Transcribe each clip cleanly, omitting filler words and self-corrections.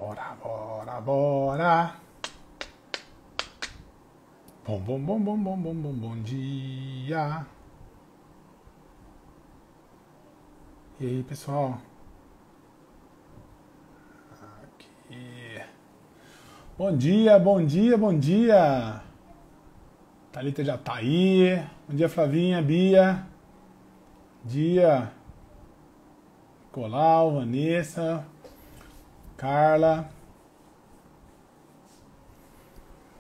Bora, bora, bora. Bom, bom, bom, bom, bom, bom, bom, bom dia. E aí, pessoal? Aqui. Bom dia, bom dia, bom dia. Thalita já tá aí. Bom dia, Flavinha, Bia. Dia. Colau, Vanessa, Carla.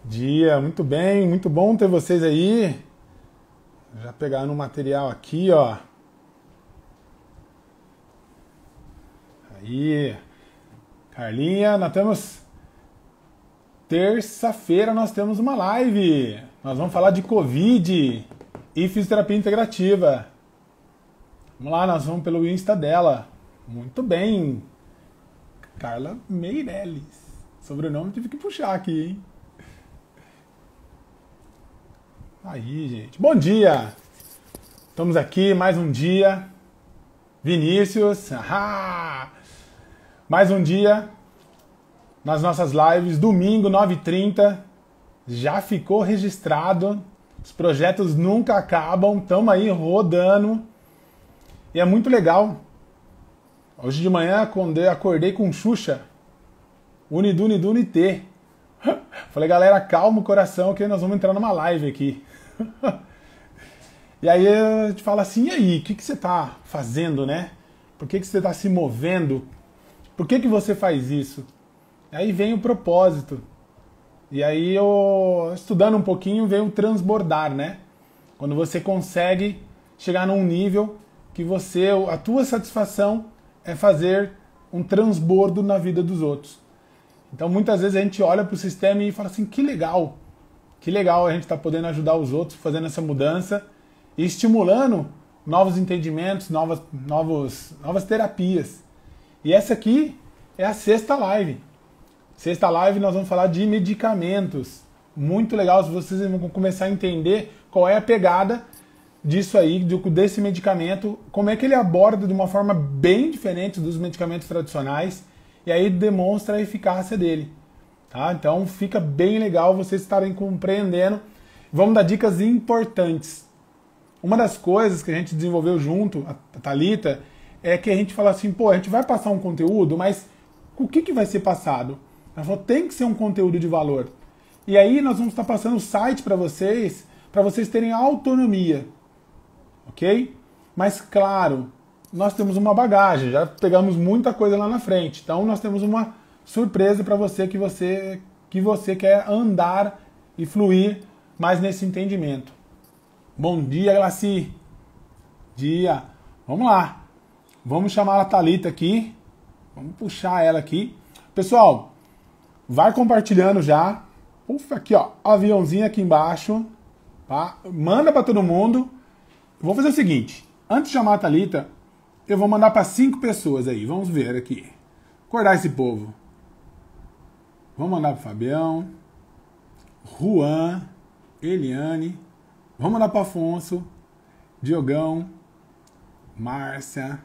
Dia, muito bem, muito bom ter vocês aí. Já pegaram um material aqui, ó. Aí, Carlinha, nós temos terça-feira, nós temos uma live. Nós vamos falar de Covid e fisioterapia integrativa. Vamos lá, nós vamos pelo Insta dela. Muito bem. Carla Meirelles. Sobrenome tive que puxar aqui, hein? Aí, gente. Bom dia. Estamos aqui, mais um dia. Vinícius. Ahá! Mais um dia nas nossas lives. Domingo, 9h30. Já ficou registrado. Os projetos nunca acabam. Estamos aí rodando. E é muito legal. Hoje de manhã, quando eu acordei com Xuxa, Unidunidunité. Falei, galera, calma o coração que nós vamos entrar numa live aqui. E aí a gente fala assim, e aí, o que você está fazendo, né? Por que você está se movendo? Por que você faz isso? E aí vem o propósito. E aí eu, estudando um pouquinho, vem o transbordar, né? Quando você consegue chegar num nível que a tua satisfação é fazer um transbordo na vida dos outros. Então muitas vezes a gente olha para o sistema e fala assim, que legal a gente está podendo ajudar os outros, fazendo essa mudança e estimulando novos entendimentos, novas terapias. E essa aqui é a sexta live. Sexta live nós vamos falar de medicamentos. Muito legal, se vocês vão começar a entender qual é a pegada disso aí, desse medicamento, como é que ele aborda de uma forma bem diferente dos medicamentos tradicionais e aí demonstra a eficácia dele. Tá? Então fica bem legal vocês estarem compreendendo. Vamos dar dicas importantes. Uma das coisas que a gente desenvolveu junto, a Thalita, é que a gente fala assim, pô, a gente vai passar um conteúdo, mas o que vai ser passado? Ela falou, tem que ser um conteúdo de valor. E aí nós vamos estar passando o site para vocês terem autonomia. Ok? Mas claro, nós temos uma bagagem, já pegamos muita coisa lá na frente. Então nós temos uma surpresa para você que você quer andar e fluir mais nesse entendimento. Bom dia, Glaci. Dia. Vamos lá. Vamos chamar a Thalita aqui. Vamos puxar ela aqui. Pessoal, vai compartilhando já. Ufa, aqui ó, aviãozinho aqui embaixo. Tá? Manda para todo mundo. Vou fazer o seguinte, antes de chamar a Thalita, eu vou mandar para 5 pessoas aí, vamos ver aqui. Acordar esse povo. Vamos mandar para Fabião, Juan, Eliane, vamos mandar para Afonso, Diogão, Márcia.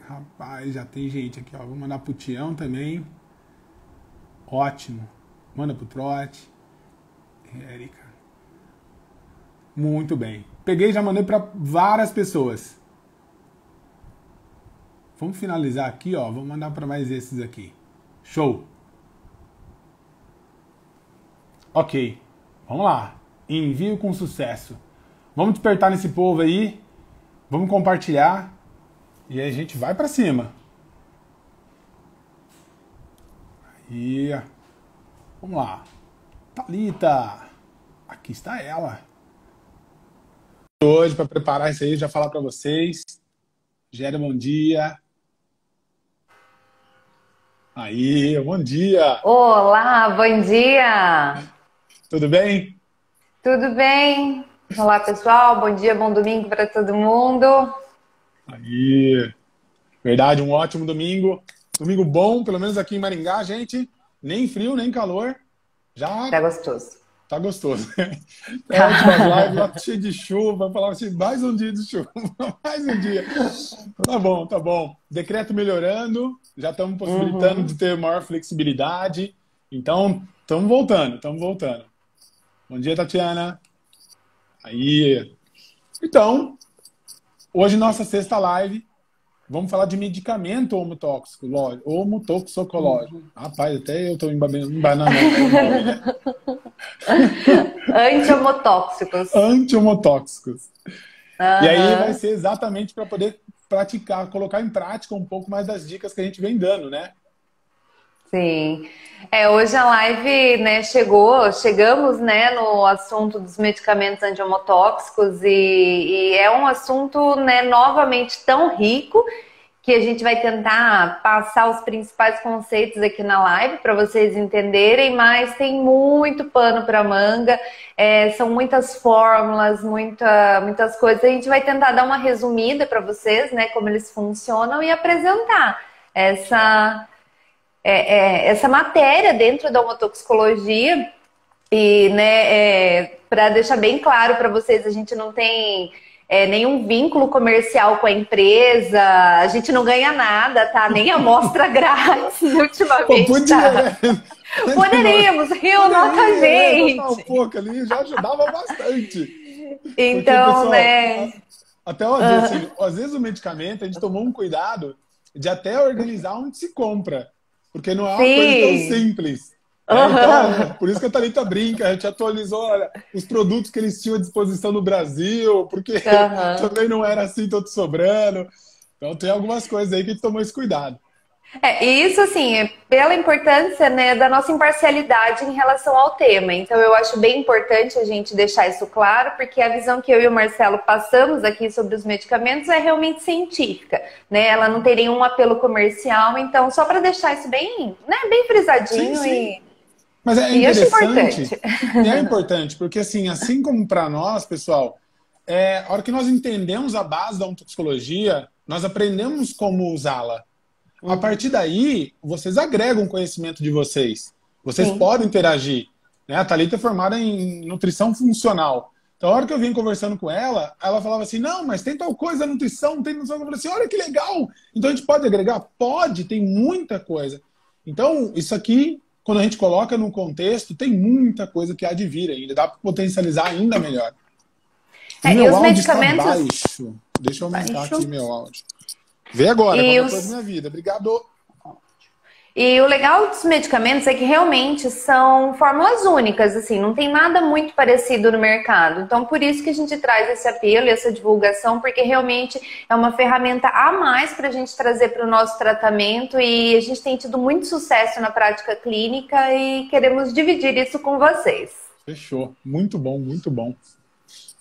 Rapaz, já tem gente aqui, ó. Vou mandar pro Tião também. Ótimo. Manda pro Trote. Érica. Muito bem. Peguei e já mandei para várias pessoas. Vamos finalizar aqui, ó. Vamos mandar para mais esses aqui. Show. Ok. Vamos lá. Envio com sucesso. Vamos despertar nesse povo aí. Vamos compartilhar. E aí a gente vai para cima. Aí. Vamos lá. Thalita. Aqui está ela. Hoje para preparar isso aí, já falar para vocês. Géria, bom dia. Aí, bom dia. Olá, bom dia. Tudo bem? Tudo bem? Olá, pessoal. Bom dia, bom domingo para todo mundo. Aí. Verdade, um ótimo domingo. Domingo bom, pelo menos aqui em Maringá, gente. Nem frio, nem calor. Já Tá gostoso. tá gostoso. É a última live lá cheia de chuva, eu falava assim, mais um dia de chuva, mais um dia. Tá bom, tá bom. Decreto melhorando, já estamos possibilitando de ter maior flexibilidade. Então, estamos voltando, estamos voltando. Bom dia, Tatiana. Aí. Então, hoje nossa sexta live, vamos falar de medicamento homotoxicológico. Rapaz, até eu estou embananando. Anti-homotóxicos. Anti-homotóxicos. E aí vai ser exatamente para poder praticar, colocar em prática um pouco mais das dicas que a gente vem dando, né? Sim. Hoje a live, né, chegamos, né, no assunto dos medicamentos anti-homotóxicos e é um assunto, né, novamente tão rico que a gente vai tentar passar os principais conceitos aqui na live para vocês entenderem, mas tem muito pano para manga, são muitas fórmulas, muitas coisas. A gente vai tentar dar uma resumida para vocês, né, como eles funcionam e apresentar essa matéria dentro da homotoxicologia e, né, para deixar bem claro para vocês, a gente não tem nenhum vínculo comercial com a empresa, a gente não ganha nada, tá? Nem amostra grátis ultimamente. Pô, podia, tá? né? Poderíamos, Rio, nota gente. Um pouco ali já ajudava bastante. Então, porque, pessoal, né? Até às vezes o medicamento, a gente tomou um cuidado de até organizar onde se compra. Porque não é uma coisa tão simples. Então, por isso que a Thalita brinca, a gente atualizou os produtos que eles tinham à disposição no Brasil, porque também não era assim todo sobrando. Então tem algumas coisas aí que a gente tomou esse cuidado. E isso, assim, pela importância, né, da nossa imparcialidade em relação ao tema. Então, eu acho bem importante a gente deixar isso claro, porque a visão que eu e o Marcelo passamos aqui sobre os medicamentos é realmente científica, né? Ela não tem nenhum apelo comercial. Então, só para deixar isso bem, né, bem frisadinho. Sim. Mas é interessante. É importante, porque assim como para nós, pessoal, a hora que nós entendemos a base da ontoxicologia, nós aprendemos como usá-la. A partir daí, vocês agregam conhecimento de vocês. Vocês podem interagir. Né? A Thalita é formada em nutrição funcional. Então, a hora que eu vim conversando com ela, ela falava assim, não, mas tem tal coisa, nutrição, tem nutrição. Eu falei assim, olha que legal. Então, a gente pode agregar? Pode, tem muita coisa. Então, isso aqui, quando a gente coloca no contexto, tem muita coisa que há de vir ainda. Dá para potencializar ainda melhor. Meu os áudio medicamentos... está baixo. Deixa eu aumentar aqui meu áudio. Vê agora, qualquer coisa da minha vida. Obrigado. E o legal dos medicamentos é que realmente são fórmulas únicas, assim, não tem nada muito parecido no mercado. Então, por isso que a gente traz esse apelo e essa divulgação, porque realmente é uma ferramenta a mais para a gente trazer para o nosso tratamento e a gente tem tido muito sucesso na prática clínica e queremos dividir isso com vocês. Fechou. Muito bom, muito bom.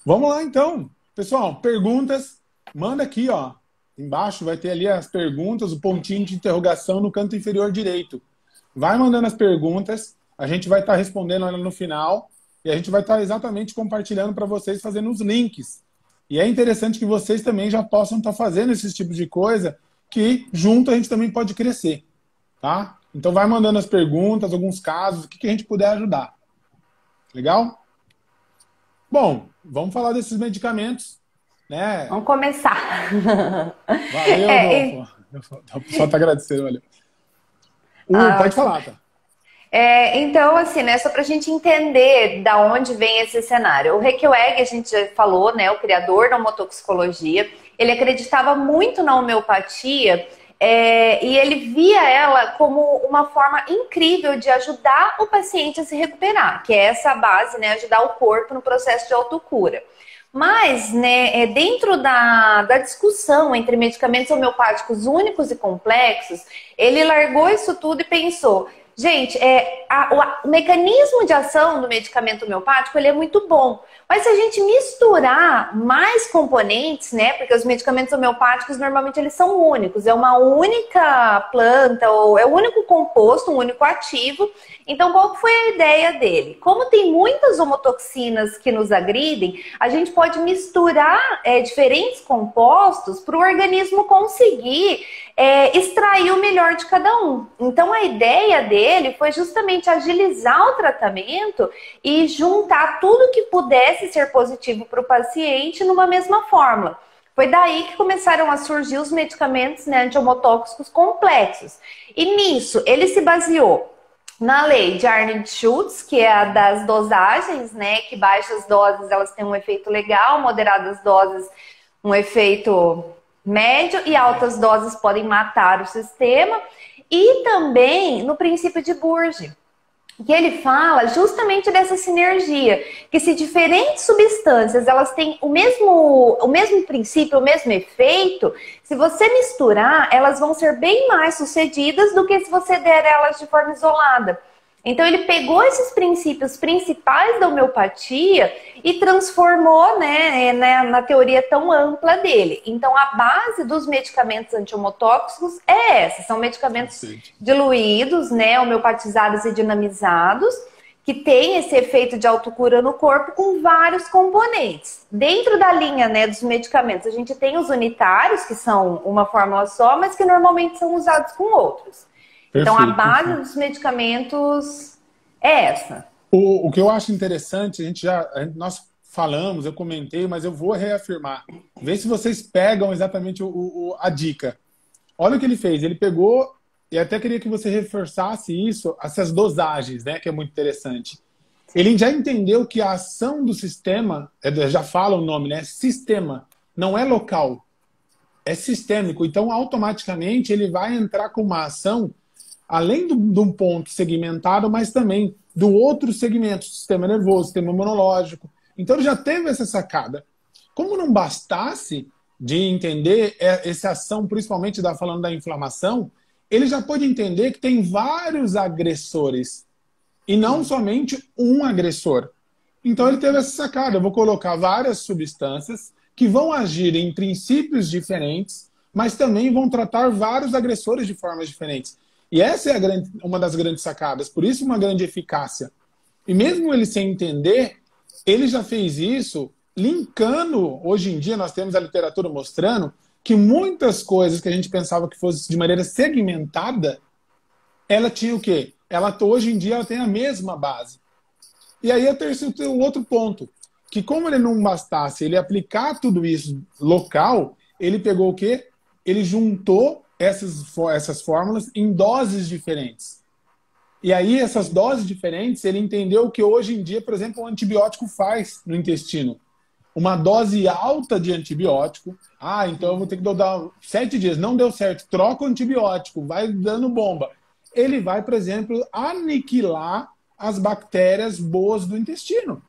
Vamos lá, então. Pessoal, perguntas, manda aqui, ó. Embaixo vai ter ali as perguntas, o pontinho de interrogação no canto inferior direito. Vai mandando as perguntas, a gente vai estar respondendo ela no final e a gente vai estar exatamente compartilhando para vocês, fazendo os links. E é interessante que vocês também já possam estar fazendo esse tipo de coisa, que junto a gente também pode crescer. Tá? Então vai mandando as perguntas, alguns casos, o que a gente puder ajudar. Legal? Bom, vamos falar desses medicamentos. Né? Vamos começar. Valeu, o pessoal está agradecendo, valeu. Pode falar, tá? Então, assim, né, só para a gente entender da onde vem esse cenário. O Reickweg, a gente já falou, né, o criador da homotoxicologia, ele acreditava muito na homeopatia e ele via ela como uma forma incrível de ajudar o paciente a se recuperar, que é essa base, né, ajudar o corpo no processo de autocura. Mas, né, dentro da discussão entre medicamentos homeopáticos únicos e complexos, ele largou isso tudo e pensou, gente, o mecanismo de ação do medicamento homeopático ele é muito bom, mas se a gente misturar mais componentes, né, porque os medicamentos homeopáticos normalmente eles são únicos, é uma única planta ou é o único composto, um único ativo. Então, qual foi a ideia dele? Como tem muitas homotoxinas que nos agridem, a gente pode misturar diferentes compostos para o organismo conseguir extrair o melhor de cada um. Então, a ideia dele dele foi justamente agilizar o tratamento e juntar tudo que pudesse ser positivo para o paciente numa mesma fórmula. Foi daí que começaram a surgir os medicamentos, né, antiemotóxicos complexos. E nisso, ele se baseou na lei de Arnold-Schultz, que é a das dosagens, né, que baixas doses elas têm um efeito legal, moderadas doses um efeito médio e altas doses podem matar o sistema. E também no princípio de Burge, que ele fala justamente dessa sinergia, que se diferentes substâncias elas têm o mesmo princípio, o mesmo efeito, se você misturar, elas vão ser bem mais sucedidas do que se você der elas de forma isolada. Então ele pegou esses princípios principais da homeopatia e transformou, né, na teoria tão ampla dele. Então a base dos medicamentos antiemotóxicos é essa, são medicamentos diluídos, né, homeopatizados e dinamizados, que tem esse efeito de autocura no corpo com vários componentes. Dentro da linha, né, dos medicamentos, a gente tem os unitários, que são uma fórmula só, mas que normalmente são usados com outros. Então, a base dos medicamentos é essa. O que eu acho interessante, nós falamos, eu comentei, mas eu vou reafirmar. Vê se vocês pegam exatamente a dica. Olha o que ele fez. Ele pegou, e até queria que você reforçasse isso, essas dosagens, né, que é muito interessante. Ele já entendeu que a ação do sistema, já fala o nome, né, sistema, não é local, é sistêmico. Então, automaticamente, ele vai entrar com uma ação além de um ponto segmentado, mas também do outro segmento, sistema nervoso, sistema imunológico. Então ele já teve essa sacada. Como não bastasse de entender essa ação, principalmente falando da inflamação, ele já pôde entender que tem vários agressores e não somente um agressor. Então ele teve essa sacada. Eu vou colocar várias substâncias que vão agir em princípios diferentes, mas também vão tratar vários agressores de formas diferentes. E essa é uma das grandes sacadas, por isso uma grande eficácia. E mesmo ele sem entender, ele já fez isso linkando, hoje em dia nós temos a literatura mostrando que muitas coisas que a gente pensava que fosse de maneira segmentada, ela tinha o quê? Hoje em dia ela tem a mesma base. E aí o outro ponto, que como ele não bastasse ele aplicar tudo isso local, ele pegou o quê? Ele juntou essas fórmulas em doses diferentes. E aí, essas doses diferentes, ele entendeu o que hoje em dia, por exemplo, o antibiótico faz no intestino. Uma dose alta de antibiótico. Então eu vou ter que dar 7 dias. Não deu certo. Troca o antibiótico. Vai dando bomba. Ele vai, por exemplo, aniquilar as bactérias boas do intestino.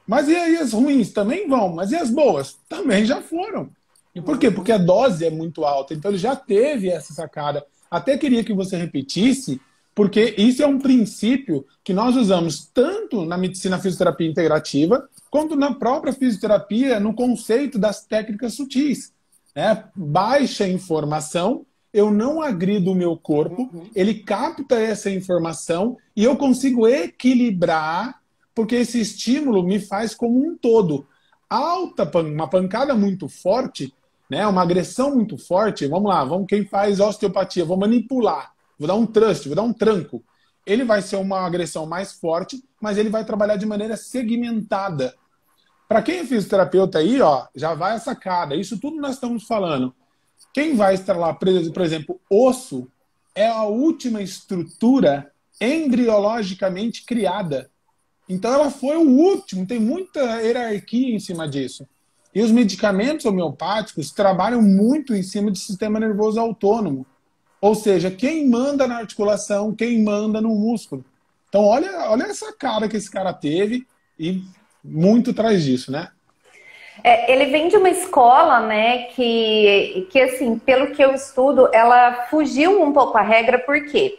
Mas e aí as ruins? Também vão. Mas e as boas? Também já foram. E por quê? Porque a dose é muito alta. Então ele já teve essa sacada. Até queria que você repetisse, porque isso é um princípio que nós usamos tanto na medicina fisioterapia integrativa, quanto na própria fisioterapia, no conceito das técnicas sutis. Né? Baixa informação, eu não agrido o meu corpo, ele capta essa informação e eu consigo equilibrar, porque esse estímulo me faz como um todo. Uma pancada muito forte, né, uma agressão muito forte, vamos lá, quem faz osteopatia, vou manipular, vou dar um thrust, vou dar um tranco. Ele vai ser uma agressão mais forte, mas ele vai trabalhar de maneira segmentada. Para quem é fisioterapeuta aí, já vai a sacada. Isso tudo nós estamos falando. Quem vai estar lá, por exemplo, osso, é a última estrutura embriologicamente criada. Então ela foi o último, tem muita hierarquia em cima disso. E os medicamentos homeopáticos trabalham muito em cima do sistema nervoso autônomo. Ou seja, quem manda na articulação, quem manda no músculo. Então olha essa cara que esse cara teve e muito traz disso, né? Ele vem de uma escola, né, que assim, pelo que eu estudo, ela fugiu um pouco a regra, por quê?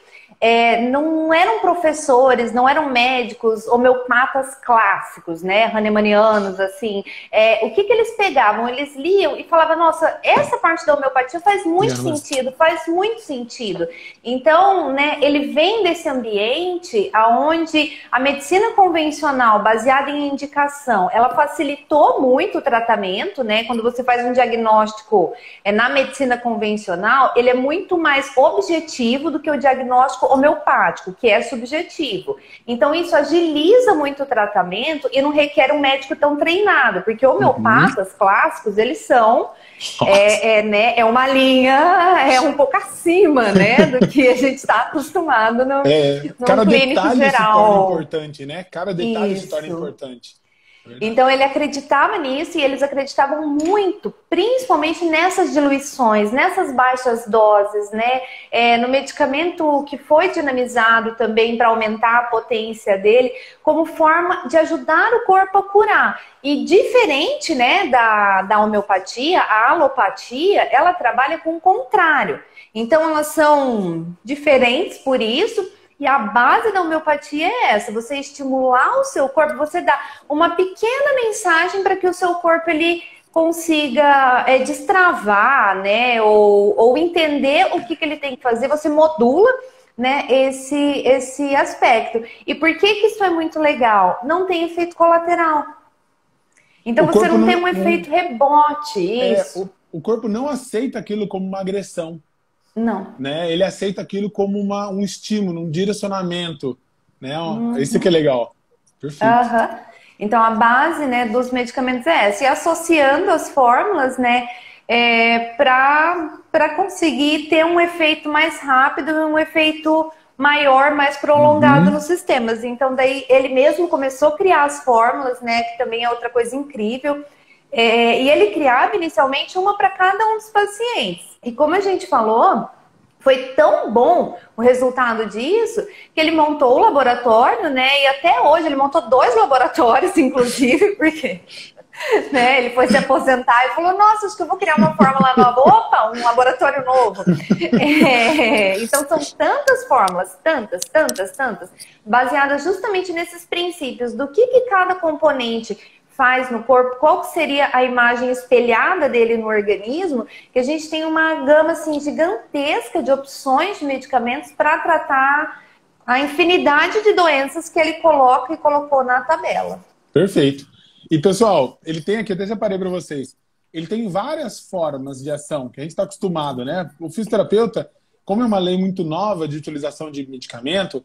Não eram professores, não eram médicos, homeopatas clássicos, né, hahnemannianos, assim. O que eles pegavam? Eles liam e falavam, nossa, essa parte da homeopatia faz muito sentido. Então, né, ele vem desse ambiente onde a medicina convencional, baseada em indicação, ela facilitou muito o tratamento, né, quando você faz um diagnóstico na medicina convencional, ele é muito mais objetivo do que o diagnóstico diagnóstico homeopático, que é subjetivo. Então, isso agiliza muito o tratamento e não requer um médico tão treinado, porque homeopatas clássicos, eles são né, uma linha um pouco acima, né, do que a gente está acostumado no cada clínico detalhe geral. se torna importante, né? Cada detalhe se torna importante. Então ele acreditava nisso e eles acreditavam muito, principalmente nessas diluições, nessas baixas doses, né? No medicamento que foi dinamizado também para aumentar a potência dele, como forma de ajudar o corpo a curar. E diferente, né, da homeopatia, a alopatia, ela trabalha com o contrário. Então elas são diferentes por isso. E a base da homeopatia é essa, você estimular o seu corpo, você dá uma pequena mensagem para que o seu corpo ele consiga destravar, né, ou entender o que ele tem que fazer, você modula, né, esse aspecto. E por que isso é muito legal? Não tem efeito colateral. Então você não tem um efeito rebote, isso. O corpo não aceita aquilo como uma agressão. Não. Né? Ele aceita aquilo como um estímulo, um direcionamento. Né? Isso que é legal. Perfeito. Então, a base, né, dos medicamentos é essa. E associando as fórmulas, né, para conseguir ter um efeito mais rápido, um efeito maior, mais prolongado nos sistemas. Então, daí ele mesmo começou a criar as fórmulas, né, que também é outra coisa incrível. E ele criava inicialmente uma para cada um dos pacientes. E como a gente falou, foi tão bom o resultado disso que ele montou o laboratório, né? E até hoje ele montou 2 laboratórios, inclusive, porque né, ele foi se aposentar e falou: nossa, acho que eu vou criar uma fórmula nova. Opa, um laboratório novo. Então são tantas fórmulas, tantas, baseadas justamente nesses princípios do que cada componente faz no corpo, qual que seria a imagem espelhada dele no organismo, que a gente tem uma gama assim, gigantesca de opções de medicamentos para tratar a infinidade de doenças que ele coloca e colocou na tabela. Perfeito. E pessoal, ele tem aqui, até separei para vocês, ele tem várias formas de ação, que a gente está acostumado, né? O fisioterapeuta, como é uma lei muito nova de utilização de medicamento,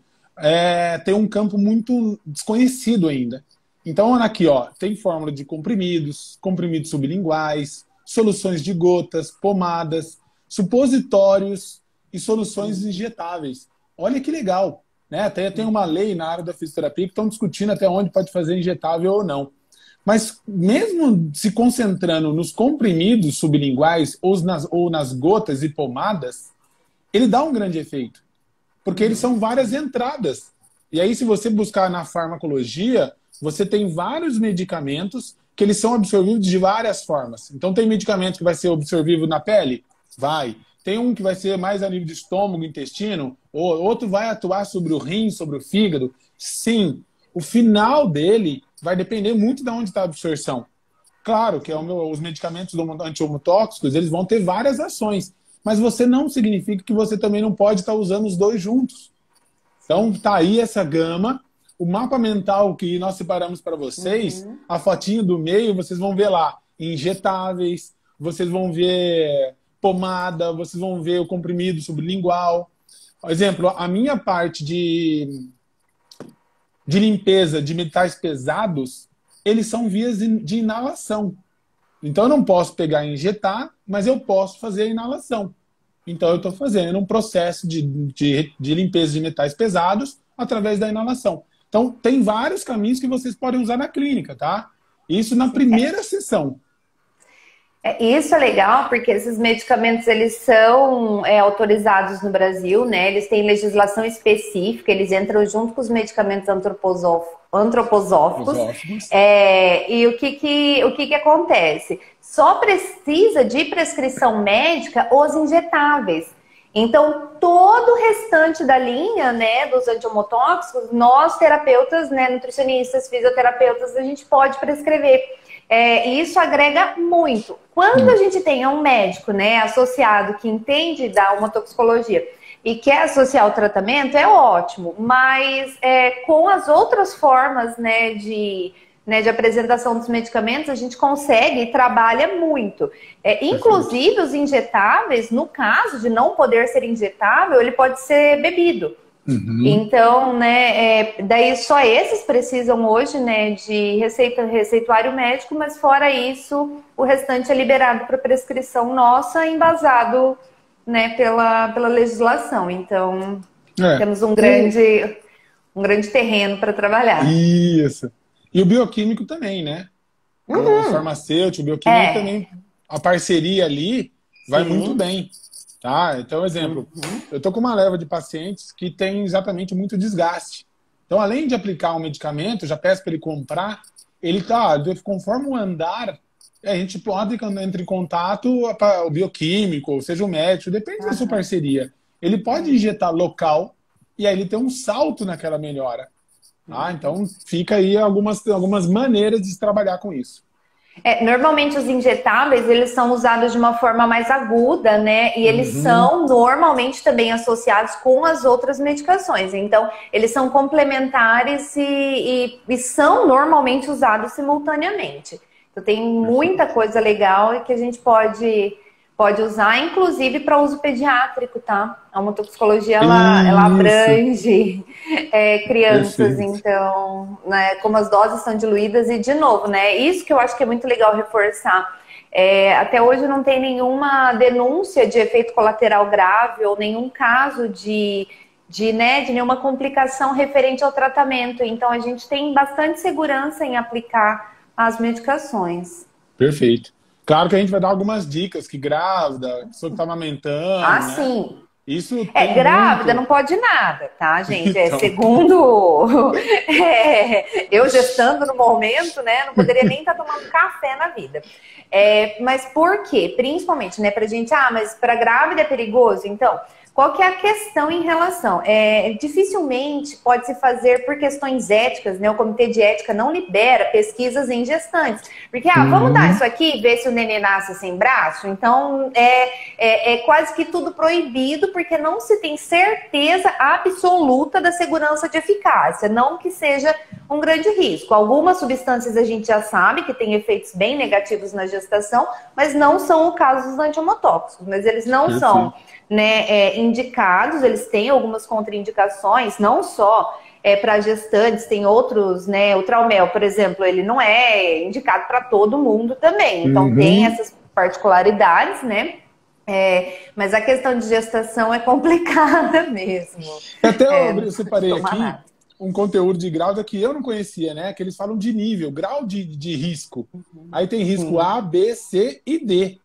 tem um campo muito desconhecido ainda. Então, aqui, ó, tem fórmula de comprimidos, comprimidos sublinguais, soluções de gotas, pomadas, supositórios e soluções injetáveis. Olha que legal, né? Até tem uma lei na área da fisioterapia que estão discutindo até onde pode fazer injetável ou não. Mas mesmo se concentrando nos comprimidos sublinguais ou nas gotas e pomadas, ele dá um grande efeito, porque eles são várias entradas. E aí, se você buscar na farmacologia, você tem vários medicamentos que eles são absorvidos de várias formas. Então, tem medicamento que vai ser absorvido na pele? Vai. Tem um que vai ser mais a nível de estômago, intestino, ou outro vai atuar sobre o rim, sobre o fígado. Sim, o final dele vai depender muito de onde está a absorção. Claro que os medicamentos anti-homotóxicos, eles vão ter várias ações, mas você não significa que você também não pode estar usando os dois juntos. Então, tá aí essa gama. O mapa mental que nós separamos para vocês, a fotinho do meio, vocês vão ver lá injetáveis, vocês vão ver pomada, vocês vão ver o comprimido sublingual. Por exemplo, a minha parte de limpeza de metais pesados, eles são vias de inalação. Então eu não posso pegar e injetar, mas eu posso fazer a inalação. Então eu estou fazendo um processo de limpeza de metais pesados através da inalação. Então, tem vários caminhos que vocês podem usar na clínica, tá? Isso na primeira sessão. Isso é legal, porque esses medicamentos, eles são autorizados no Brasil, né? Eles têm legislação específica, eles entram junto com os medicamentos antroposóficos. E o que acontece? Só precisa de prescrição médica os injetáveis. Então, todo o restante da linha, né, dos anti-homotóxicos, nós terapeutas, né, nutricionistas, fisioterapeutas, a gente pode prescrever. E isso agrega muito. Quando a gente tem um médico, né, associado que entende da homotoxicologia e quer associar o tratamento, é ótimo. Mas com as outras formas, né, de apresentação dos medicamentos, a gente consegue e trabalha muito. Inclusive, os injetáveis, no caso de não poder ser injetável, ele pode ser bebido. Uhum. Então, né, daí só esses precisam hoje, né, de receituário médico, mas fora isso, o restante é liberado para prescrição nossa, embasado, né, pela legislação. Então, É. temos O, um grande terreno para trabalhar. isso. E o bioquímico também, né? O farmacêutico, o bioquímico É, também, a parceria ali vai muito sim. bem, tá? Então, exemplo, eu tô com uma leva de pacientes que tem exatamente muito desgaste. Então, além de aplicar um medicamento, já peço para ele comprar, ele tá, conforme o andar, a gente pode, quando entra em contato, o bioquímico, ou seja o médico, depende da sua Aham. parceria. Ele pode injetar local e aí ele tem um salto naquela melhora. Ah, então fica aí algumas maneiras de se trabalhar com isso. Normalmente os injetáveis, eles são usados de uma forma mais aguda, né? E eles Uhum, são normalmente também associados com as outras medicações. Então, eles são complementares e são normalmente usados simultaneamente. Então, tem muita perfeito. coisa legal que a gente pode usar, inclusive para uso pediátrico, tá? A otoxicologia, ela Isso, abrange crianças, perfeito. então, né, como as doses são diluídas, e de novo, né, isso que eu acho que é muito legal reforçar. Até hoje não tem nenhuma denúncia de efeito colateral grave ou nenhum caso de nenhuma complicação referente ao tratamento. Então, a gente tem bastante segurança em aplicar as medicações. Perfeito. Claro que a gente vai dar algumas dicas que grávida, pessoa que está Ah, amamentando, né? sim. Isso tem Grávida muito. não pode nada, tá, gente? Então, Segundo eu gestando no momento, né? Não poderia nem estar tomando café na vida. Mas por quê? Principalmente, né? Pra gente, mas para grávida é perigoso? Então, qual que é a questão em relação? Dificilmente pode se fazer por questões éticas, né? O Comitê de Ética não libera pesquisas em gestantes. Porque, vamos dar uhum, isso aqui, ver se o neném nasce sem braço? Então, é quase que tudo proibido, porque não se tem certeza absoluta da segurança de eficácia, não que seja um grande risco. Algumas substâncias a gente já sabe que têm efeitos bem negativos na gestação, mas não são o caso dos antiemotóxicos. Mas eles não são, perfeito. né, indicados, eles têm algumas contraindicações, não só para gestantes, tem outros, né? O Traumel, por exemplo, ele não é indicado para todo mundo também. Então tem Uhum. essas particularidades, né? Mas a questão de gestação é complicada mesmo. Até Não eu pode separei tomar aqui nada. um conteúdo de grávida que eu não conhecia, né? Que eles falam de nível, grau de risco. Aí tem risco Sim. A, B, C e D,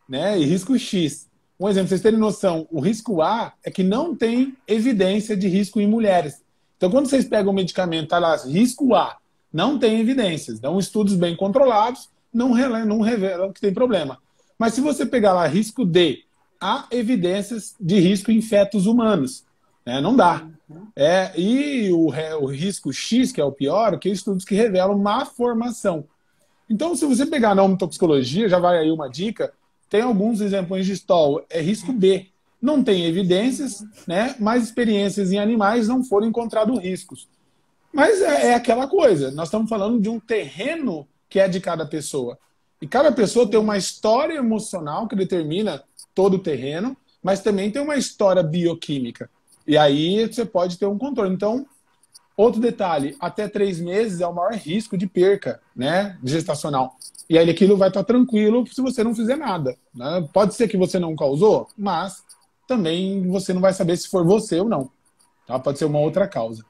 né? E risco X. Um exemplo, pra vocês terem noção, o risco A é que não tem evidência de risco em mulheres. Então, quando vocês pegam o medicamento, tá lá, risco A, não tem evidências. Então, estudos bem controlados não revelam que tem problema. Mas se você pegar lá risco D, há evidências de risco em fetos humanos. Né? Não dá. E o risco X, que é o pior, que é estudos que revelam má formação. Então, se você pegar na homotoxicologia, já vai aí uma dica, tem alguns exemplos de stol, é risco B. Não tem evidências, né? Mas experiências em animais não foram encontrados riscos. Mas é aquela coisa, nós estamos falando de um terreno que é de cada pessoa. E cada pessoa tem uma história emocional que determina todo o terreno, mas também tem uma história bioquímica. E aí você pode ter um controle. Então, outro detalhe, até 3 meses é o maior risco de perca, né, gestacional. E aí aquilo vai estar tranquilo se você não fizer nada. Né? Pode ser que você não causou, mas também você não vai saber se for você ou não. Tá? Pode ser uma outra causa.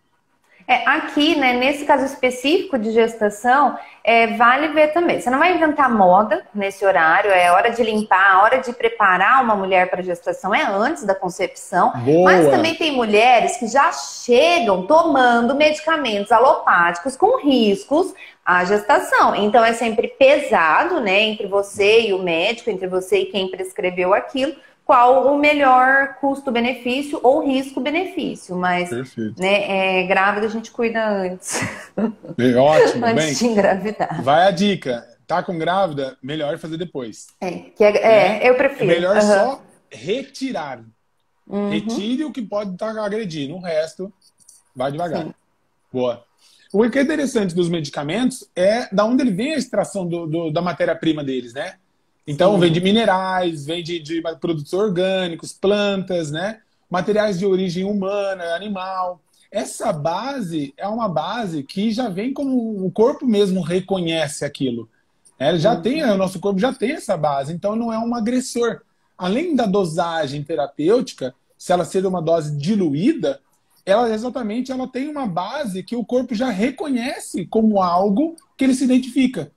Aqui, né, nesse caso específico de gestação, vale ver também. Você não vai inventar moda nesse horário, é hora de limpar, a hora de preparar uma mulher para gestação é antes da concepção, mas Boa! também tem mulheres que já chegam tomando medicamentos alopáticos com riscos à gestação. Então é sempre pesado, né, entre você e o médico, entre você e quem prescreveu aquilo, qual o melhor custo-benefício ou risco-benefício, mas Perfeito. né, grávida a gente cuida antes, Ótimo, antes bem. de engravidar. Vai a dica. Tá com grávida, melhor fazer depois. É, Né? eu É prefiro. melhor Uhum. só retirar. Uhum. Retire o que pode estar agredindo. O resto, vai devagar. Sim. Boa. O que é interessante dos medicamentos é da onde ele vem a extração da matéria-prima deles, né? Então, vem de Sim. minerais, vem de produtos orgânicos, plantas, né? materiais de origem humana, animal. Essa base é uma base que já vem como o corpo mesmo reconhece aquilo. Ele já tem, o nosso corpo já tem essa base, então não é um agressor. Além da dosagem terapêutica, se ela ser uma dose diluída, ela exatamente ela tem uma base que o corpo já reconhece como algo que ele se identifica.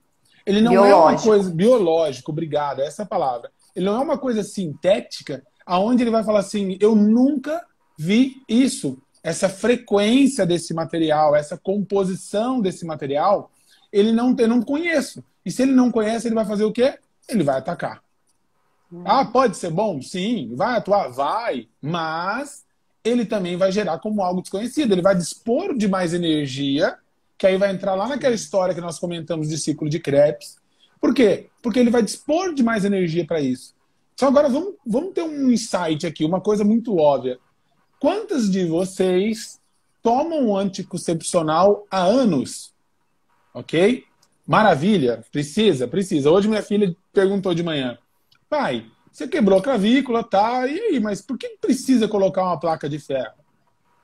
Ele não é uma coisa biológico, obrigado, essa é a palavra. Ele não é uma coisa sintética, aonde ele vai falar assim, eu nunca vi isso. Essa frequência desse material, essa composição desse material, eu não conheço. E se ele não conhece, ele vai fazer o quê? Ele vai atacar. Ah, pode ser bom? Sim. Vai atuar? Vai. Mas ele também vai gerar como algo desconhecido. Ele vai dispor de mais energia, que aí vai entrar lá naquela história que nós comentamos de ciclo de Krebs. Por quê? Porque ele vai dispor de mais energia para isso. Então agora vamos ter um insight aqui, uma coisa muito óbvia. Quantas de vocês tomam anticoncepcional há anos? Ok? Maravilha. Precisa. Hoje minha filha perguntou de manhã. Pai, você quebrou a clavícula, tá? E aí, mas por que precisa colocar uma placa de ferro?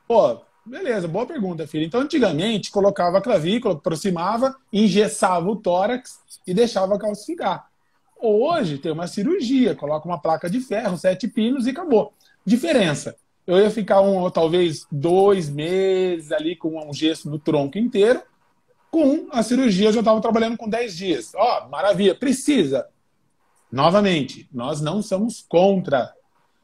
Pô, beleza, boa pergunta, filha. Então, antigamente, colocava a clavícula, aproximava, engessava o tórax e deixava calcificar. Hoje, tem uma cirurgia, coloca uma placa de ferro, 7 pinos e acabou. Diferença. Eu ia ficar talvez 2 meses ali com um gesso no tronco inteiro. Com a cirurgia, eu já estava trabalhando com 10 dias. Ó, maravilha. Precisa. Novamente, nós não somos contra.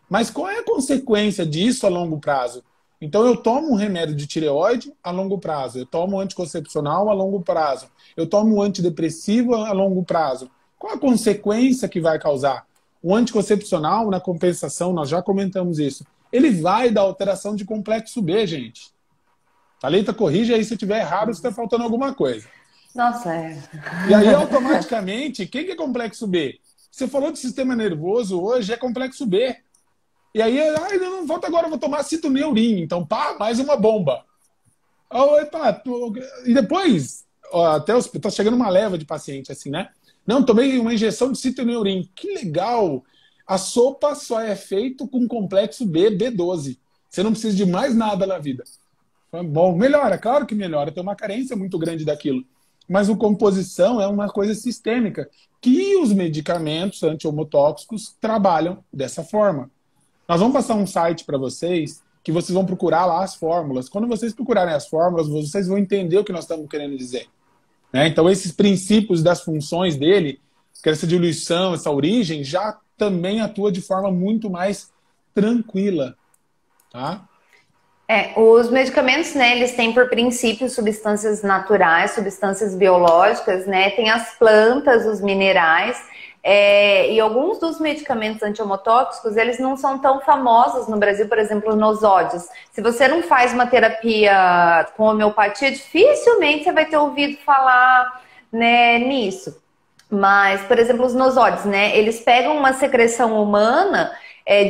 Mas qual é a consequência disso a longo prazo? Então, eu tomo um remédio de tireoide a longo prazo. Eu tomo um anticoncepcional a longo prazo. Eu tomo um antidepressivo a longo prazo. Qual a consequência que vai causar? O anticoncepcional, na compensação, nós já comentamos isso, ele vai dar alteração de complexo B, gente. Thalita, corrige aí se eu estiver errado, se está faltando alguma coisa. Nossa, é. E aí, automaticamente, o que é complexo B? Você falou de sistema nervoso hoje, é complexo B. E aí, não volta agora, eu vou tomar citoneurin. Então, pá, mais uma bomba. E depois, tá chegando uma leva de paciente assim, né? Não, tomei uma injeção de citoneurin. Que legal! A sopa só é feita com complexo B, B12. Você não precisa de mais nada na vida. Bom, melhora, claro que melhora. Tem uma carência muito grande daquilo. Mas a composição é uma coisa sistêmica que os medicamentos anti-homotóxicos trabalham dessa forma. Nós vamos passar um site para vocês que vocês vão procurar lá as fórmulas. Quando vocês procurarem as fórmulas, vocês vão entender o que nós estamos querendo dizer. Né? Então, esses princípios das funções dele, que essa diluição, essa origem, já também atua de forma muito mais tranquila. Tá? Os medicamentos, né, eles têm por princípio substâncias naturais, substâncias biológicas, né? Tem as plantas, os minerais. E alguns dos medicamentos anti-homotóxicos, eles não são tão famosos no Brasil, por exemplo, os nosódios. Se você não faz uma terapia com homeopatia, dificilmente você vai ter ouvido falar, né, nisso. Mas, por exemplo, os nosódios, né, eles pegam uma secreção humana,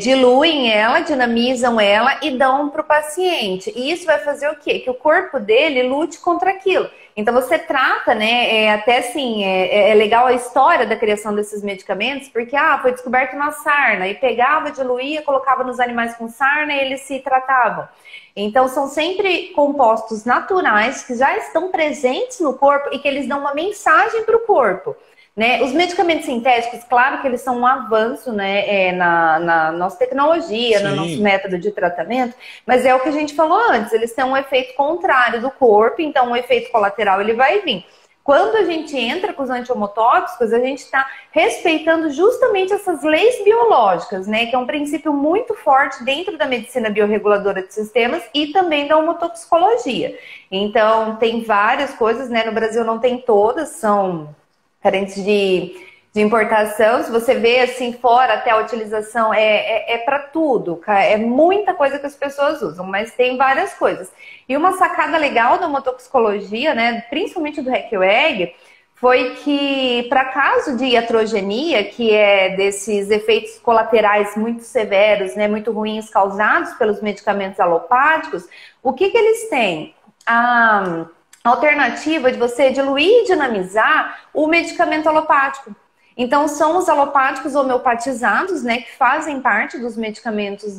diluem ela, dinamizam ela e dão para o paciente. E isso vai fazer o quê? Que o corpo dele lute contra aquilo. Então você trata, né, até assim, é legal a história da criação desses medicamentos, porque foi descoberto na sarna, e pegava, diluía, colocava nos animais com sarna e eles se tratavam. Então são sempre compostos naturais que já estão presentes no corpo e que eles dão uma mensagem para o corpo. Né? Os medicamentos sintéticos, claro que eles são um avanço, né, na nossa tecnologia, no nosso método de tratamento, mas é o que a gente falou antes, eles têm um efeito contrário do corpo, então o efeito colateral ele vai vir. Quando a gente entra com os anti-homotóxicos, a gente está respeitando justamente essas leis biológicas, né, que é um princípio muito forte dentro da medicina biorreguladora de sistemas e também da homotoxicologia. Então, tem várias coisas, né, no Brasil não tem todas, são carentes de importação. Se você vê assim fora, até a utilização é para tudo, é muita coisa que as pessoas usam, mas tem várias coisas. E uma sacada legal da homotoxicologia, né, principalmente do Requiweg, foi que para caso de iatrogenia, que é desses efeitos colaterais muito severos, né, muito ruins causados pelos medicamentos alopáticos, o que eles têm? A alternativa de você diluir e dinamizar o medicamento alopático. Então, são os alopáticos homeopatizados, né, que fazem parte dos medicamentos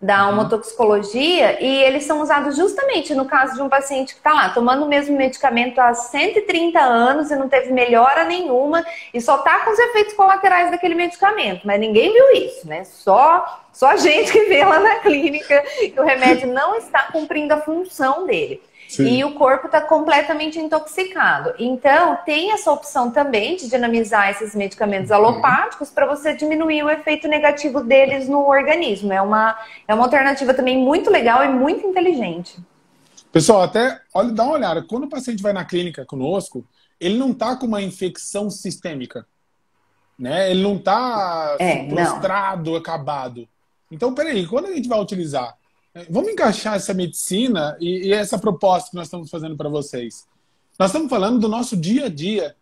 da homotoxicologia, e eles são usados justamente no caso de um paciente que está lá tomando o mesmo medicamento há 130 anos e não teve melhora nenhuma e só está com os efeitos colaterais daquele medicamento, mas ninguém viu isso, né? Só a gente que vê lá na clínica que o remédio não está cumprindo a função dele. Sim. E o corpo está completamente intoxicado. Então, tem essa opção também de dinamizar esses medicamentos alopáticos para você diminuir o efeito negativo deles no organismo. É uma alternativa também muito legal e muito inteligente. Pessoal, até dá uma olhada. Quando o paciente vai na clínica conosco, ele não está com uma infecção sistêmica. Né? Ele não está prostrado, acabado. Então, peraí, quando a gente vai utilizar? Vamos encaixar essa medicina e essa proposta que nós estamos fazendo para vocês. Nós estamos falando do nosso dia a dia.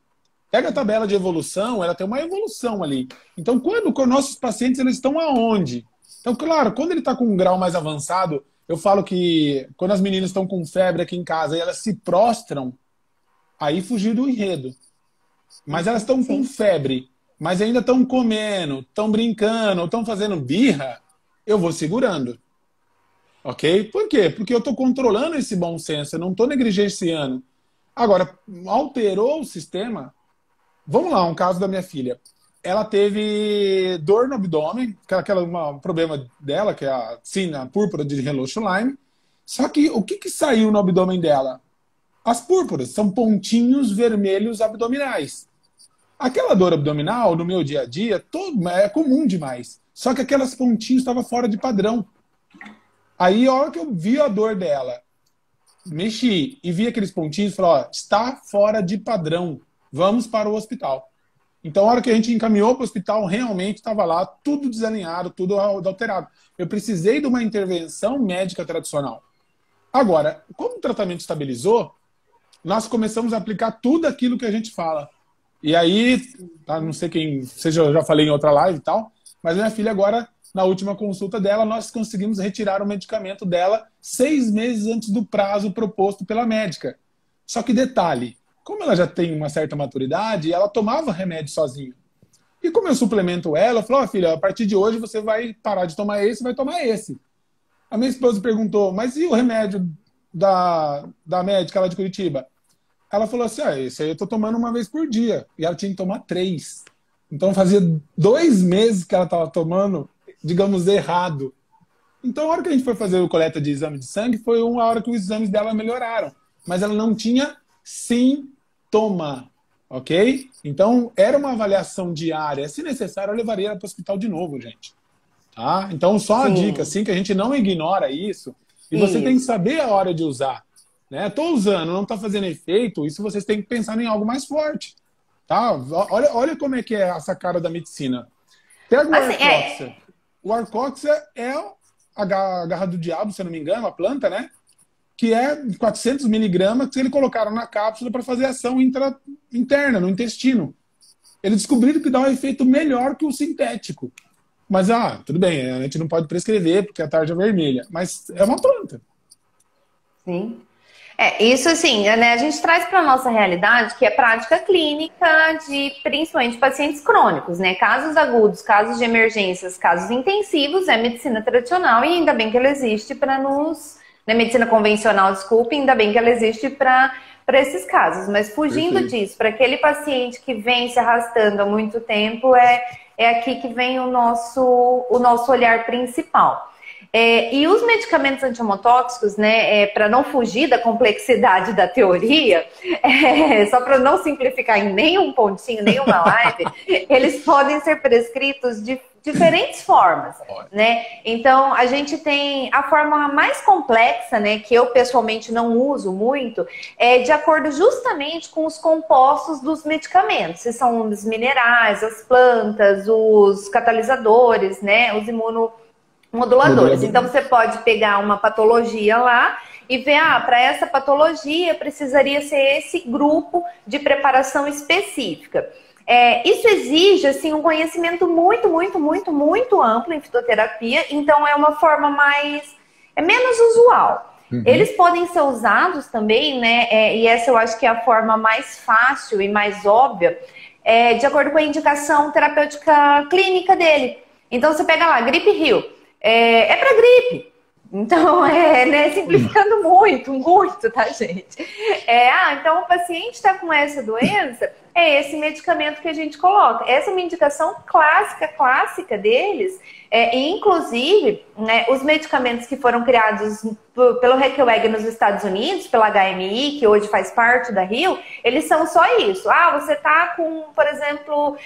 Pega a tabela de evolução, ela tem uma evolução ali. Então, quando com nossos pacientes, eles estão aonde? Então, claro, quando ele está com um grau mais avançado, eu falo que quando as meninas estão com febre aqui em casa e elas se prostram, aí fugir do enredo. Mas elas estão com febre, mas ainda estão comendo, estão brincando, estão fazendo birra, eu vou segurando. Ok? Por quê? Porque eu estou controlando esse bom senso, eu não estou negligenciando. Agora, alterou o sistema. Vamos lá, um caso da minha filha. Ela teve dor no abdômen, um problema dela, que é a púrpura de Hello-Schleim. Só que o que saiu no abdômen dela? As púrpuras são pontinhos vermelhos abdominais. Aquela dor abdominal, no meu dia a dia, é comum demais. Só que aquelas pontinhos estavam fora de padrão. Aí, a hora que eu vi a dor dela, mexi e vi aqueles pontinhos, falei, está fora de padrão, vamos para o hospital. Então, a hora que a gente encaminhou para o hospital, realmente estava lá tudo desalinhado, tudo alterado. Eu precisei de uma intervenção médica tradicional. Agora, como o tratamento estabilizou, nós começamos a aplicar tudo aquilo que a gente fala. E aí, não sei quem, seja, eu já falei em outra live e tal, mas minha filha agora, na última consulta dela, nós conseguimos retirar o medicamento dela 6 meses antes do prazo proposto pela médica. Só que detalhe, como ela já tem uma certa maturidade, ela tomava remédio sozinha. E como eu suplemento ela, eu falei, filha, a partir de hoje você vai parar de tomar esse, vai tomar esse. A minha esposa perguntou, mas e o remédio da médica lá de Curitiba? Ela falou assim, esse aí eu tô tomando uma vez por dia. E ela tinha que tomar 3. Então fazia 2 meses que ela estava tomando, digamos, errado. Então a hora que a gente foi fazer o coleta de exame de sangue, foi uma hora que os exames dela melhoraram. Mas ela não tinha sintoma, ok? Então era uma avaliação diária. Se necessário, eu levaria ela para o hospital de novo, gente. Tá? Então só uma dica, assim, que a gente não ignora isso. E você tem que saber a hora de usar. Né? Tô usando, não está fazendo efeito, isso vocês têm que pensar em algo mais forte. Tá? Olha como é que é essa cara da medicina. Pega o Arcoxa. O Arcoxa é a garra do diabo, se eu não me engano, a planta, né? Que é 400 miligramas que eles colocaram na cápsula para fazer ação interna, no intestino. Eles descobriram que dá um efeito melhor que o sintético. Mas, tudo bem, a gente não pode prescrever porque a tarja é vermelha. Mas é uma planta. Sim. Isso assim, né, a gente traz para a nossa realidade que é prática clínica de principalmente pacientes crônicos, né? Casos agudos, casos de emergências, casos intensivos, é medicina tradicional e ainda bem que ela existe para nos... Né, medicina convencional, desculpe, ainda bem que ela existe para esses casos. Mas fugindo disso, para aquele paciente que vem se arrastando há muito tempo, é aqui que vem o nosso olhar principal. E os medicamentos antiemotóxicos, né, para não fugir da complexidade da teoria, só para não simplificar em nenhum pontinho, nenhuma live, eles podem ser prescritos de diferentes formas, né? Então, a gente tem a forma mais complexa, né, que eu pessoalmente não uso muito, de acordo justamente com os compostos dos medicamentos, se são os minerais, as plantas, os catalisadores, né, os imunomoduladores. Então, você pode pegar uma patologia lá e ver, para essa patologia precisaria ser esse grupo de preparação específica. Isso exige, assim, um conhecimento muito, muito, muito, muito amplo em fitoterapia, então é uma forma menos usual. Eles podem ser usados também, né, e essa eu acho que é a forma mais fácil e mais óbvia, de acordo com a indicação terapêutica clínica dele. Então você pega lá, gripe Rio. é para gripe. Então, né, simplificando muito, muito, tá, gente? Então o paciente está com essa doença, é esse medicamento que a gente coloca. Essa é uma indicação clássica deles. E, inclusive, né, os medicamentos que foram criados pelo Requeweg nos Estados Unidos, pela HMI, que hoje faz parte da Rio, eles são só isso. Você tá com, por exemplo,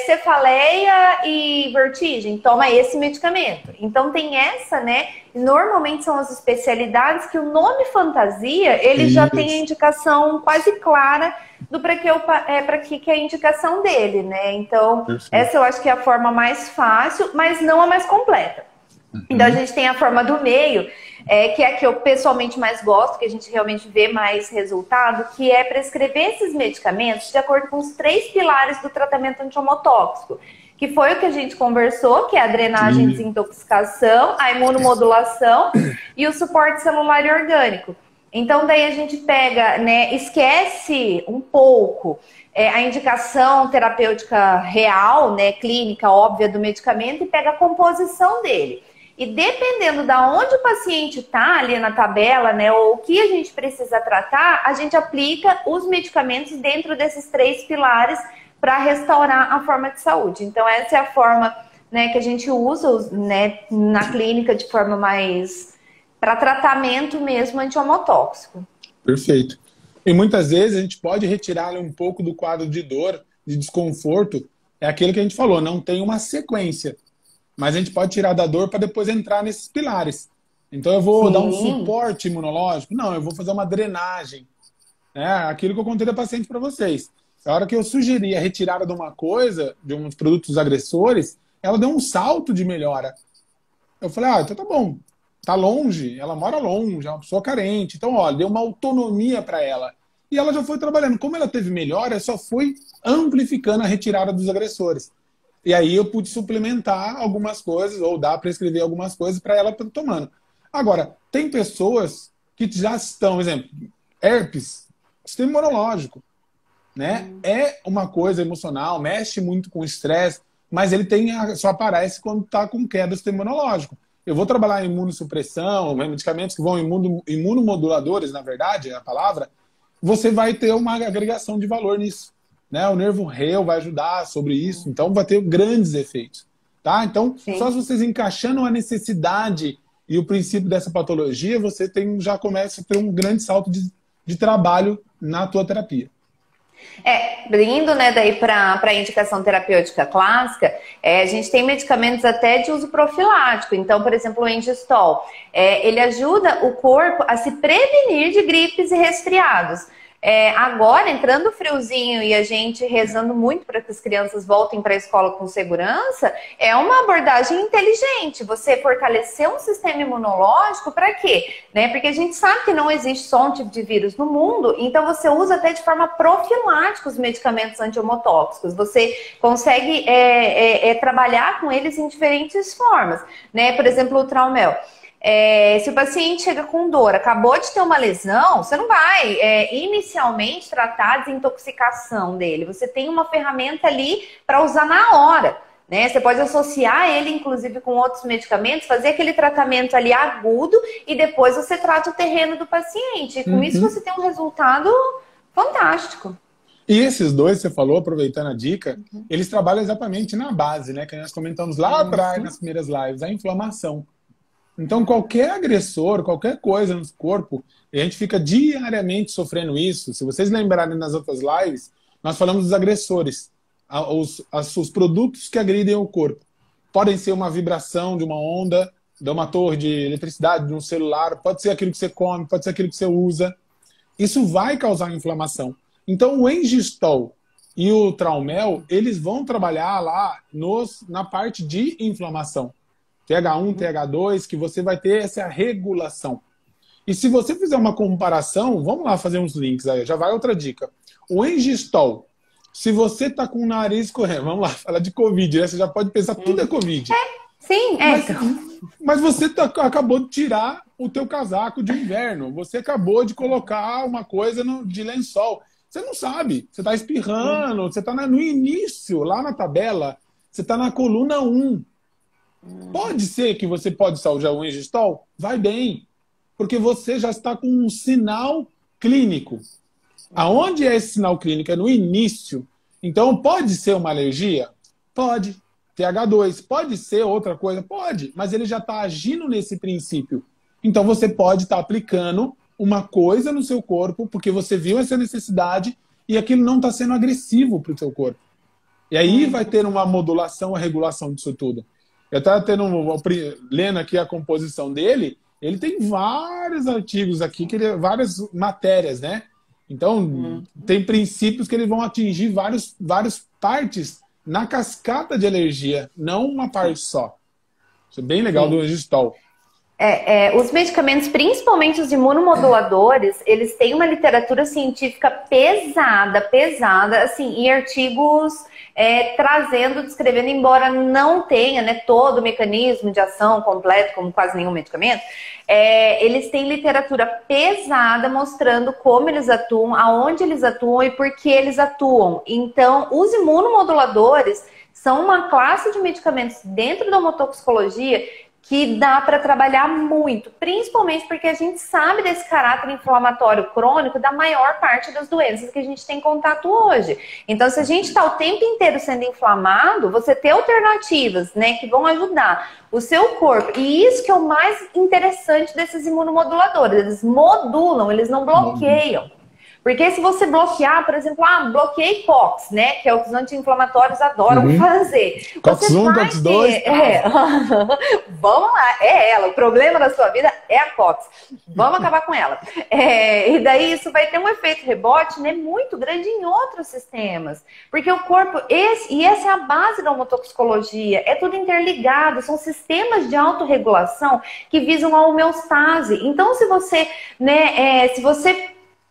cefaleia e vertigem, toma esse medicamento. Então tem essa, né? Normalmente são as especialidades que o nome fantasia, ele já tem a indicação quase clara do para que é a indicação dele, né? Então, essa eu acho que é a forma mais fácil, mas não a mais completa. Então, a gente tem a forma do meio, que é a que eu pessoalmente mais gosto, que a gente realmente vê mais resultado, que é prescrever esses medicamentos de acordo com os 3 pilares do tratamento antihmotóxico, que foi o que a gente conversou, que é a drenagem e desintoxicação, a imunomodulação e o suporte celular e orgânico. Então, daí a gente pega, né, esquece um pouco a indicação terapêutica real, né, clínica, óbvia do medicamento e pega a composição dele. E dependendo da onde o paciente está ali na tabela, né, ou o que a gente precisa tratar, a gente aplica os medicamentos dentro desses 3 pilares para restaurar a forma de saúde. Então, essa é a forma, né, que a gente usa, né, na clínica de forma mais para tratamento mesmo antihmotóxico. Perfeito. E muitas vezes a gente pode retirar um pouco do quadro de dor, de desconforto. É aquilo que a gente falou, não tem uma sequência. Mas a gente pode tirar da dor para depois entrar nesses pilares. Então eu vou dar um suporte imunológico? Não, eu vou fazer uma drenagem. Aquilo que eu contei da paciente para vocês. A hora que eu sugeri a retirada de uma coisa, de uns produtos agressores, ela deu um salto de melhora. Eu falei, então tá bom. Tá longe, ela mora longe, é uma pessoa carente. Então, deu uma autonomia para ela. E ela já foi trabalhando. Como ela teve melhora, só foi amplificando a retirada dos agressores. E aí eu pude suplementar algumas coisas, ou prescrever algumas coisas para ela tomando. Agora, tem pessoas que já estão, por exemplo, herpes, sistema imunológico, né? É uma coisa emocional, mexe muito com o estresse, mas ele só aparece quando está com queda do sistema imunológico. Eu vou trabalhar em imunossupressão, medicamentos que vão imunomoduladores, na verdade, é a palavra, você vai ter uma agregação de valor nisso. Né? O nervo reu vai ajudar sobre isso, então vai ter grandes efeitos. Tá? Então, só se vocês encaixando a necessidade e o princípio dessa patologia, você já começa a ter um grande salto de trabalho na tua terapia. Indo, né, daí para a indicação terapêutica clássica, a gente tem medicamentos até de uso profilático. Então, por exemplo, o Engistol, ele ajuda o corpo a se prevenir de gripes e resfriados. Agora, entrando o friozinho e a gente rezando muito para que as crianças voltem para a escola com segurança, é uma abordagem inteligente. Você fortalecer um sistema imunológico para quê? Né? Porque a gente sabe que não existe só um tipo de vírus no mundo, então você usa até de forma profilática os medicamentos antihmotóxicos. Você consegue trabalhar com eles em diferentes formas. Né? Por exemplo, o Traumel. Se o paciente chega com dor, acabou de ter uma lesão, você não vai inicialmente tratar a desintoxicação dele. Você tem uma ferramenta ali para usar na hora. Né? Você pode associar ele, inclusive, com outros medicamentos, fazer aquele tratamento ali agudo e depois você trata o terreno do paciente. E com isso você tem um resultado fantástico. E esses dois, você falou, aproveitando a dica, eles trabalham exatamente na base, né? Que nós comentamos lá atrás, nas primeiras lives, a inflamação. Então, qualquer agressor, qualquer coisa no corpo, a gente fica diariamente sofrendo isso. Se vocês lembrarem nas outras lives, nós falamos dos agressores, os produtos que agridem o corpo. Podem ser uma vibração de uma onda, de uma torre de eletricidade, de um celular, pode ser aquilo que você come, pode ser aquilo que você usa. Isso vai causar inflamação. Então, o Engistol e o Traumel, eles vão trabalhar lá na parte de inflamação. TH1, TH2, que você vai ter essa regulação. E se você fizer uma comparação, vamos lá fazer uns links aí, já vai outra dica. O Engistol, se você tá com o nariz correndo, vamos lá, falar de Covid, né? Você já pode pensar, tudo é Covid. Sim, mas você acabou de tirar o teu casaco de inverno, você acabou de colocar uma coisa de lençol. Você não sabe, você tá espirrando, você tá no início, lá na tabela, você tá na coluna 1. Pode ser que você pode usar o Engestol? Vai bem, porque você já está com um sinal clínico. Aonde é esse sinal clínico? É no início. Então, pode ser uma alergia? Pode. TH2. Pode ser outra coisa? Pode. Mas ele já está agindo nesse princípio. Então, você pode estar aplicando uma coisa no seu corpo, porque você viu essa necessidade e aquilo não está sendo agressivo para o seu corpo. E aí vai ter uma modulação, uma regulação disso tudo. Eu estava lendo aqui a composição dele, ele tem vários artigos aqui, várias matérias, né? Então, tem princípios que eles vão atingir várias partes na cascata de alergia, não uma parte só. Isso é bem legal do Engestol. Os medicamentos, principalmente os imunomoduladores, eles têm uma literatura científica pesada, assim, em artigos descrevendo, embora não tenha, né, todo o mecanismo de ação completo, como quase nenhum medicamento, eles têm literatura pesada mostrando como eles atuam, aonde eles atuam e por que eles atuam. Então, os imunomoduladores são uma classe de medicamentos dentro da homotoxicologia que dá para trabalhar muito, principalmente porque a gente sabe desse caráter inflamatório crônico da maior parte das doenças que a gente tem contato hoje. Então, se a gente está o tempo inteiro sendo inflamado, você ter alternativas, né, que vão ajudar o seu corpo. E isso que é o mais interessante desses imunomoduladores. Eles modulam, eles não bloqueiam. Porque se você bloquear, por exemplo, bloqueei COX, né? Que é o que os anti-inflamatórios adoram fazer. COX-1, COX-2. Vamos lá, é ela. O problema da sua vida é a COX. Vamos acabar com ela. E daí isso vai ter um efeito rebote, né, muito grande em outros sistemas. Porque o corpo, essa é a base da homotoxicologia, é tudo interligado, são sistemas de autorregulação que visam a homeostase. Então, se você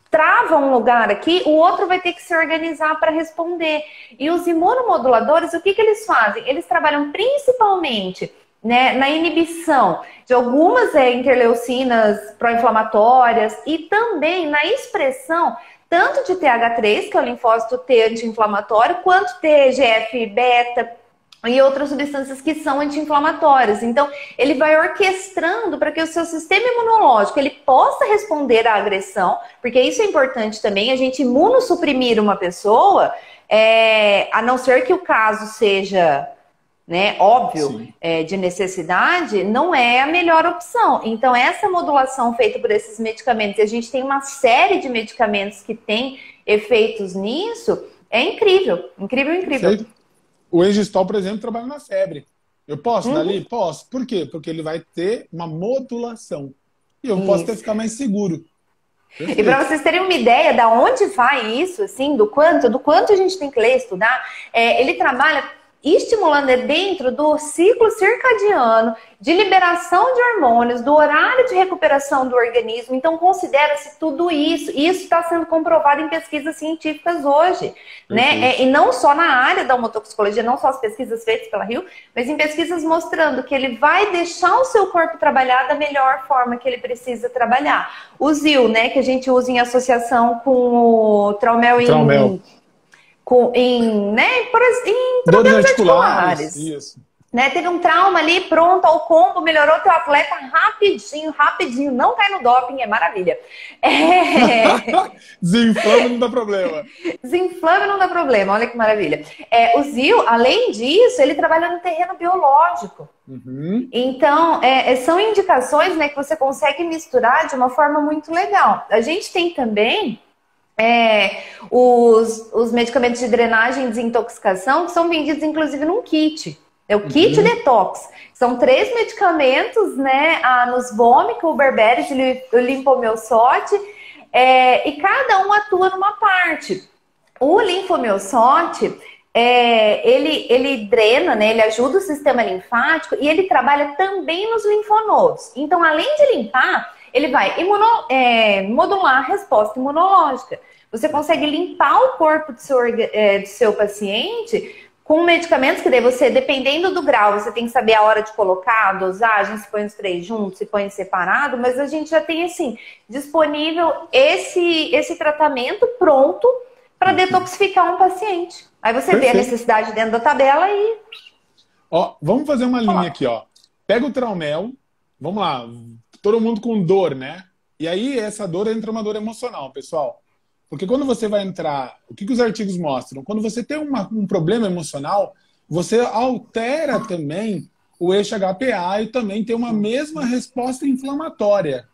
trava um lugar aqui, o outro vai ter que se organizar para responder. E os imunomoduladores, o que eles fazem? Eles trabalham principalmente, né, na inibição de algumas interleucinas pró-inflamatórias e também na expressão tanto de TH3, que é o linfócito T anti-inflamatório, quanto TGF-beta, e outras substâncias que são anti-inflamatórias. Então, ele vai orquestrando para que o seu sistema imunológico ele possa responder à agressão, porque isso é importante também, a gente imunossuprimir uma pessoa, a não ser que o caso seja, né, óbvio, de necessidade, não é a melhor opção. Então, essa modulação feita por esses medicamentos, e a gente tem uma série de medicamentos que têm efeitos nisso, é incrível, incrível. O Engestol, por exemplo, trabalha na febre. Eu posso dar ali? Posso. Por quê? Porque ele vai ter uma modulação. E eu posso até ficar mais seguro. Perfeito. E para vocês terem uma ideia de onde vai isso, assim, do quanto a gente tem que ler, estudar, ele trabalha estimulando dentro do ciclo circadiano, de liberação de hormônios, do horário de recuperação do organismo. Então, considera-se tudo isso. Isso está sendo comprovado em pesquisas científicas hoje, né? E não só na área da homotoxicologia, não só as pesquisas feitas pela Rio, mas em pesquisas mostrando que ele vai deixar o seu corpo trabalhar da melhor forma que ele precisa trabalhar. O ZIL, né, que a gente usa em associação com o Traumel. Em problemas articulares. Isso. Né? Teve um trauma ali, pronto, o combo melhorou teu atleta rapidinho, não cai no doping, é maravilha. Desinflame não dá problema. Desinflame não dá problema, olha que maravilha. O ZIL, além disso, ele trabalha no terreno biológico. Então, são indicações, né, que você consegue misturar de uma forma muito legal. A gente tem também os medicamentos de drenagem e desintoxicação, que são vendidos inclusive num kit. É o kit detox. São 3 medicamentos, né? A Nusvomic, o Berberis e o Linfomeosot. E cada um atua numa parte. O Linfomeosot, ele drena, né? Ele ajuda o sistema linfático e ele trabalha também nos linfonodos. Então, além de limpar, ele vai modular a resposta imunológica. Você consegue limpar o corpo do seu paciente com medicamentos que daí você, dependendo do grau, você tem que saber a hora de colocar, a dosagem, se põe os 3 juntos, se põe separado, mas a gente já tem, assim, disponível esse tratamento pronto para detoxificar um paciente. Aí você vê a necessidade dentro da tabela e... Ó, vamos fazer uma linha Ó, aqui, ó. Pega o Traumel, vamos lá, todo mundo com dor, né? E aí essa dor entra uma dor emocional, pessoal. Porque quando você vai entrar, o que os artigos mostram? Quando você tem um problema emocional, você altera também o eixo HPA e também tem uma mesma resposta inflamatória,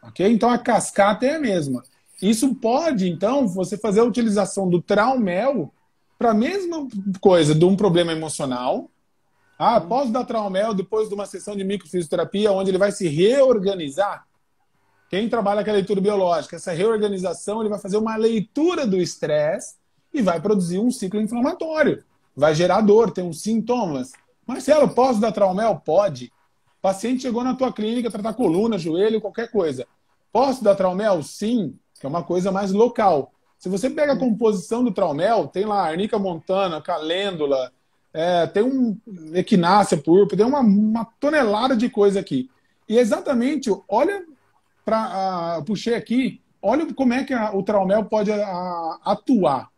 ok? Então a cascata é a mesma. Isso pode, então, você fazer a utilização do Traumel para a mesma coisa de um problema emocional. Ah, posso dar Traumel depois de uma sessão de microfisioterapia onde ele vai se reorganizar? Quem trabalha com a leitura biológica, essa reorganização, ele vai fazer uma leitura do estresse e vai produzir um ciclo inflamatório. Vai gerar dor, tem uns sintomas. Marcelo, posso dar Traumel? Pode. O paciente chegou na tua clínica, tratar coluna, joelho, qualquer coisa. Posso dar Traumel? Sim, que é uma coisa mais local. Se você pega a composição do Traumel, tem lá arnica montana, calêndula, tem um equinácea púrpura, tem uma tonelada de coisa aqui. E exatamente, olha, puxei aqui, olha como é que o Traumel pode atuar.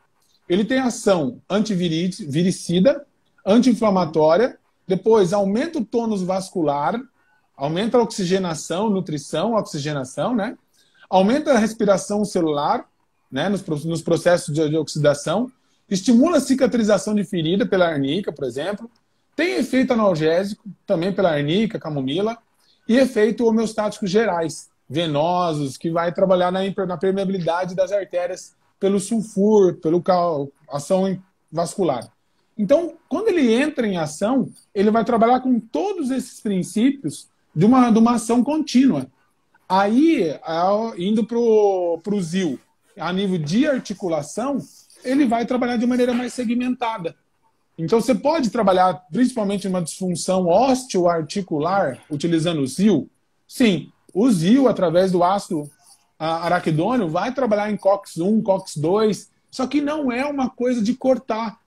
Ele tem ação antiviricida, anti-inflamatória, depois aumenta o tônus vascular, aumenta a oxigenação, nutrição, oxigenação, né? Aumenta a respiração celular, né? Nos processos de oxidação, estimula a cicatrização de ferida pela arnica, por exemplo, tem efeito analgésico, também pela arnica, camomila, e efeito homeostáticos gerais, venosos, que vai trabalhar na permeabilidade das artérias pelo sulfur, pela ação vascular. Então, quando ele entra em ação, ele vai trabalhar com todos esses princípios de uma ação contínua. Aí, indo para o ZIL, a nível de articulação, ele vai trabalhar de maneira mais segmentada. Então, você pode trabalhar principalmente uma disfunção osteoarticular utilizando o ZIL? Sim, o ZIL, através do ácido araquidônio, vai trabalhar em COX-1, COX-2, só que não é uma coisa de cortar.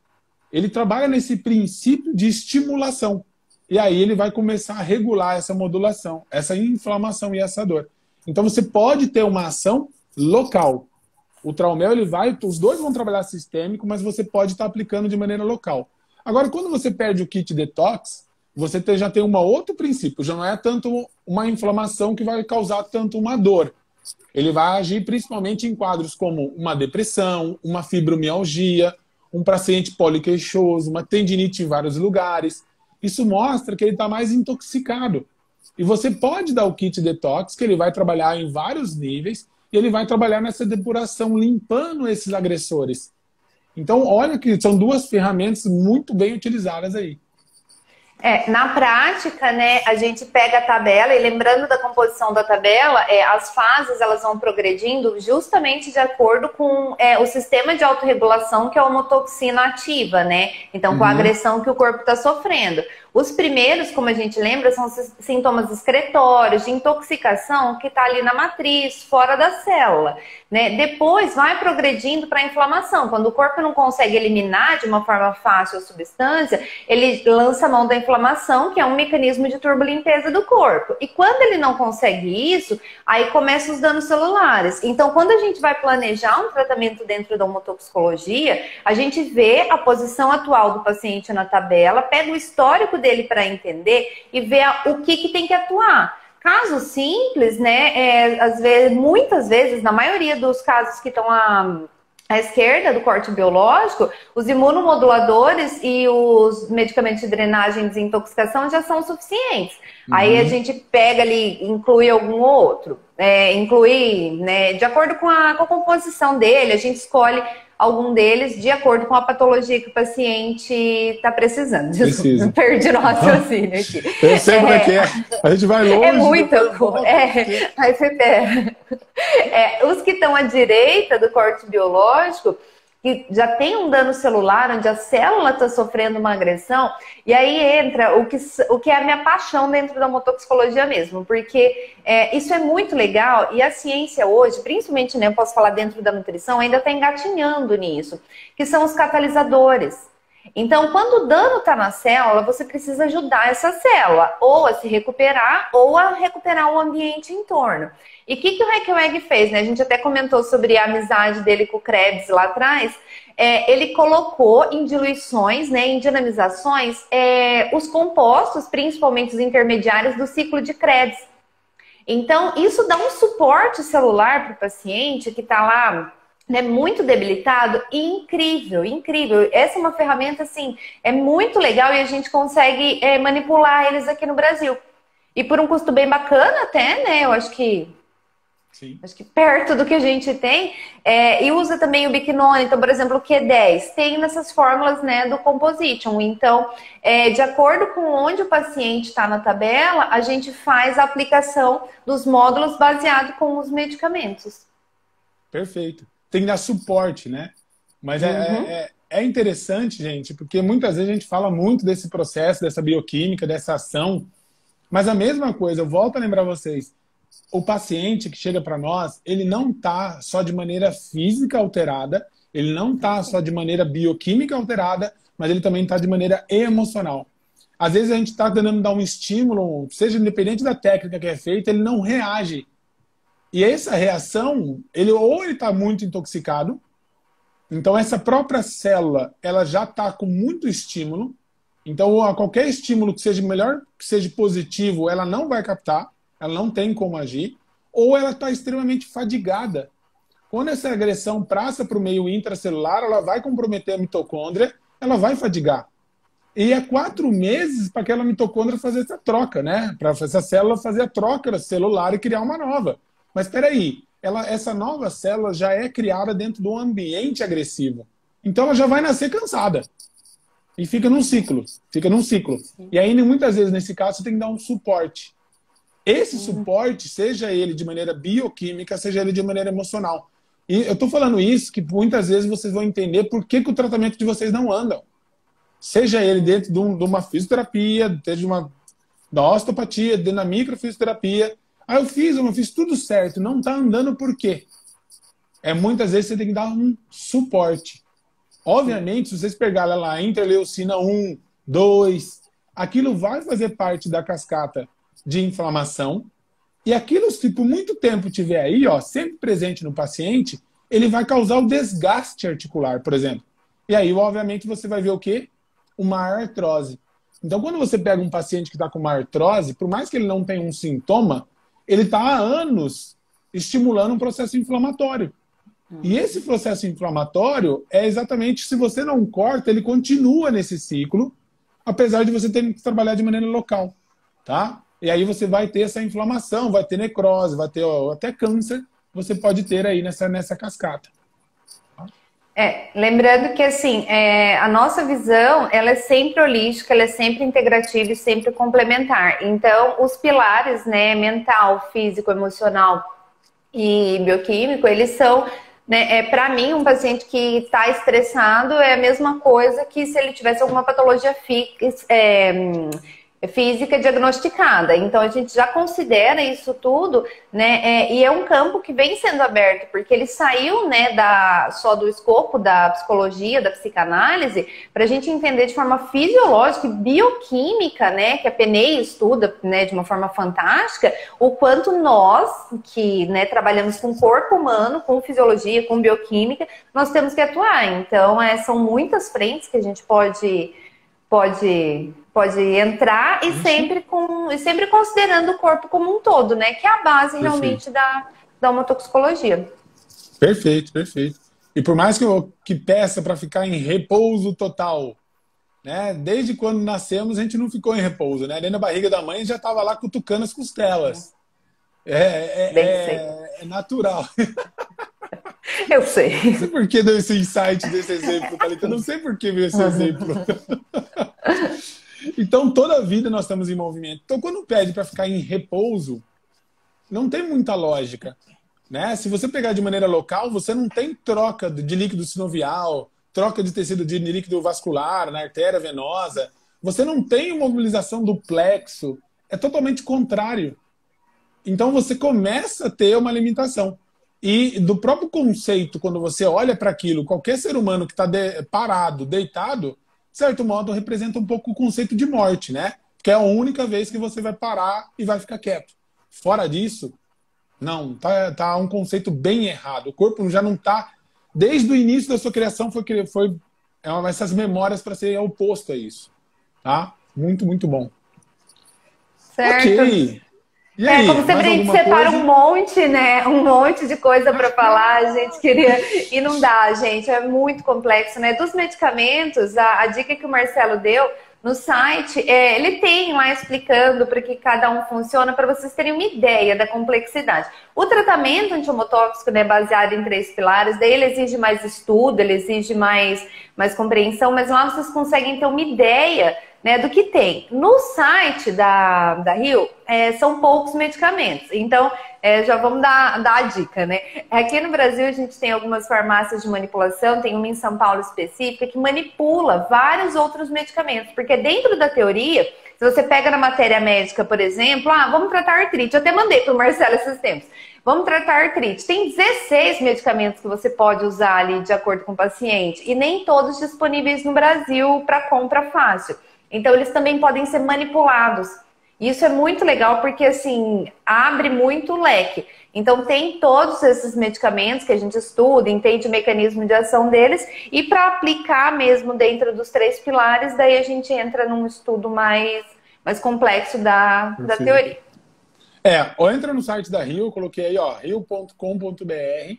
Ele trabalha nesse princípio de estimulação. E aí ele vai começar a regular essa modulação, essa inflamação e essa dor. Então você pode ter uma ação local. O Traumel, os dois vão trabalhar sistêmico, mas você pode estar aplicando de maneira local. Agora, quando você perde o kit detox, você já tem um outro princípio. Já não é tanto uma inflamação que vai causar tanto uma dor. Ele vai agir principalmente em quadros como uma depressão, uma fibromialgia, um paciente poliqueixoso, uma tendinite em vários lugares. Isso mostra que ele está mais intoxicado. E você pode dar o kit detox, que ele vai trabalhar em vários níveis, e ele vai trabalhar nessa depuração, limpando esses agressores. Então, olha que são duas ferramentas muito bem utilizadas aí. Na prática, né, a gente pega a tabela e lembrando da composição da tabela, as fases elas vão progredindo justamente de acordo com o sistema de autorregulação que é a homotoxina ativa, né? Então, com a agressão que o corpo está sofrendo. Os primeiros, como a gente lembra, são sintomas excretórios, de intoxicação que está ali na matriz, fora da célula, né? Depois vai progredindo para a inflamação. Quando o corpo não consegue eliminar de uma forma fácil a substância, ele lança a mão da inflamação, que é um mecanismo de turbolimpeza do corpo. E quando ele não consegue isso, aí começam os danos celulares. Então, quando a gente vai planejar um tratamento dentro da homotoxicologia, a gente vê a posição atual do paciente na tabela, pega o histórico dele para entender e ver o que tem que atuar. Caso simples, né? Muitas vezes, na maioria dos casos que estão à esquerda do corte biológico, os imunomoduladores e os medicamentos de drenagem e desintoxicação já são suficientes. Aí a gente pega ali, inclui algum outro, inclui, né, de acordo com a composição dele, a gente escolhe algum deles de acordo com a patologia que o paciente está precisando. Precisa. Perdi no raciocínio aqui. Eu sei como é que é. A gente vai longe. É muita coisa. Aí você pega. Os que estão à direita do corte biológico, que já tem um dano celular, onde a célula está sofrendo uma agressão, e aí entra o que é a minha paixão dentro da homotoxicologia mesmo, porque isso é muito legal, e a ciência hoje, principalmente, né, eu posso falar dentro da nutrição, ainda está engatinhando nisso, que são os catalisadores. Então, quando o dano está na célula, você precisa ajudar essa célula ou a se recuperar ou a recuperar o ambiente em torno. E o que o Heckweg fez, né? A gente até comentou sobre a amizade dele com o Krebs lá atrás. Ele colocou em diluições, né, em dinamizações, os compostos, principalmente os intermediários do ciclo de Krebs. Então, isso dá um suporte celular para o paciente que está lá, né, muito debilitado, e incrível, incrível. Essa é uma ferramenta, assim, é muito legal e a gente consegue manipular eles aqui no Brasil. E por um custo bem bacana até, né, eu acho que Sim. Acho que perto do que a gente tem, e usa também o Biquinone. Então, por exemplo, o Q10 tem nessas fórmulas, né, do Composition. Então, de acordo com onde o paciente está na tabela, a gente faz a aplicação dos módulos baseado com os medicamentos. Perfeito. Tem que dar suporte, né? Mas é interessante, gente, porque muitas vezes a gente fala muito desse processo, dessa bioquímica, dessa ação, mas a mesma coisa, eu volto a lembrar vocês, o paciente que chega para nós, ele não está só de maneira física alterada, ele não está só de maneira bioquímica alterada, mas ele também está de maneira emocional. Às vezes a gente está tentando dar um estímulo, seja independente da técnica que é feita, ele não reage. E essa reação, ou ele está muito intoxicado, então essa própria célula, ela já está com muito estímulo, então a qualquer estímulo que seja melhor, que seja positivo, ela não vai captar, ela não tem como agir, ou ela está extremamente fadigada. Quando essa agressão passa para o meio intracelular, ela vai comprometer a mitocôndria, ela vai fadigar. E é 4 meses para aquela mitocôndria fazer essa troca, né? Para essa célula fazer a troca celular e criar uma nova. Mas espera aí, essa nova célula já é criada dentro de um ambiente agressivo. Então ela já vai nascer cansada. E fica num ciclo. E aí, muitas vezes, nesse caso, você tem que dar um suporte. Esse suporte, seja ele de maneira bioquímica, seja ele de maneira emocional. E eu estou falando isso que muitas vezes vocês vão entender por que o tratamento de vocês não anda. Seja ele dentro de uma fisioterapia, dentro de uma osteopatia, dentro da microfisioterapia. Eu fiz tudo certo, não está andando por quê? Muitas vezes você tem que dar um suporte. Obviamente, se vocês pegarem lá a interleucina 1, 2, aquilo vai fazer parte da cascata de inflamação, e aquilo, se por muito tempo tiver aí, sempre presente no paciente, ele vai causar o desgaste articular, por exemplo. E aí, obviamente, você vai ver o quê? Uma artrose. Então, quando você pega um paciente que está com uma artrose, por mais que ele não tenha um sintoma, ele está há anos estimulando um processo inflamatório. E esse processo inflamatório é exatamente, se você não corta, ele continua nesse ciclo, apesar de você ter que trabalhar de maneira local, tá? E aí você vai ter essa inflamação, vai ter necrose, vai ter até câncer, você pode ter aí nessa cascata. Lembrando que assim, a nossa visão, ela é sempre holística, ela é sempre integrativa e sempre complementar. Então, os pilares, né, mental, físico, emocional e bioquímico, eles são, né, para mim, um paciente que está estressado é a mesma coisa que se ele tivesse alguma patologia física diagnosticada. Então, a gente já considera isso tudo, né? E é um campo que vem sendo aberto, porque ele saiu, né, só do escopo da psicologia, da psicanálise, para a gente entender de forma fisiológica e bioquímica, né, que a PNEI estuda, né, de uma forma fantástica, o quanto nós, que, né, trabalhamos com o corpo humano, com fisiologia, com bioquímica, nós temos que atuar. Então, são muitas frentes que a gente pode entrar e sempre considerando o corpo como um todo, né? Que é a base realmente da homotoxicologia. Perfeito, perfeito. E por mais que peça para ficar em repouso total, né? Desde quando nascemos a gente não ficou em repouso, né? Dentro da barriga da mãe já estava lá cutucando as costelas. É natural. Eu sei. Não sei por que deu esse insight desse exemplo, Thalita. Eu não sei por que veio esse exemplo. Então, toda a vida nós estamos em movimento. Então, quando pede para ficar em repouso, não tem muita lógica, né? Se você pegar de maneira local, você não tem troca de líquido sinovial, troca de tecido de líquido vascular na artéria venosa. Você não tem mobilização do plexo. É totalmente contrário. Então, você começa a ter uma limitação. E do próprio conceito, quando você olha para aquilo, qualquer ser humano que está parado, deitado, de certo modo, representa um pouco o conceito de morte, né? Que é a única vez que você vai parar e vai ficar quieto. Fora disso, não, tá um conceito bem errado. O corpo já não tá... Desde o início da sua criação essas memórias para ser oposto a isso. Tá? Muito, muito bom. Certo. Ok. E aí, como sempre a gente separa um monte, né? Um monte de coisa para falar, a gente queria... E não dá, gente, é muito complexo, né? Dos medicamentos, a dica que o Marcelo deu no site, ele tem lá explicando para que cada um funciona, para vocês terem uma ideia da complexidade. O tratamento antiemotóxico, né, baseado em 3 pilares, daí ele exige mais estudo, ele exige mais compreensão, mas lá vocês conseguem ter uma ideia, né, do que tem. No site da Rio, são poucos medicamentos. Então, já vamos dar a dica, né? Aqui no Brasil, a gente tem algumas farmácias de manipulação, tem uma em São Paulo específica, que manipula vários outros medicamentos. Porque dentro da teoria, se você pega na matéria médica, por exemplo, vamos tratar artrite. Eu até mandei para o Marcelo esses tempos. Vamos tratar artrite. Tem 16 medicamentos que você pode usar ali de acordo com o paciente. E nem todos disponíveis no Brasil para compra fácil. Então, eles também podem ser manipulados. Isso é muito legal porque, assim, abre muito o leque. Então, tem todos esses medicamentos que a gente estuda, entende o mecanismo de ação deles. E para aplicar mesmo dentro dos 3 pilares, daí a gente entra num estudo mais complexo da teoria. Ou entra no site da Rio, eu coloquei aí, rio.com.br.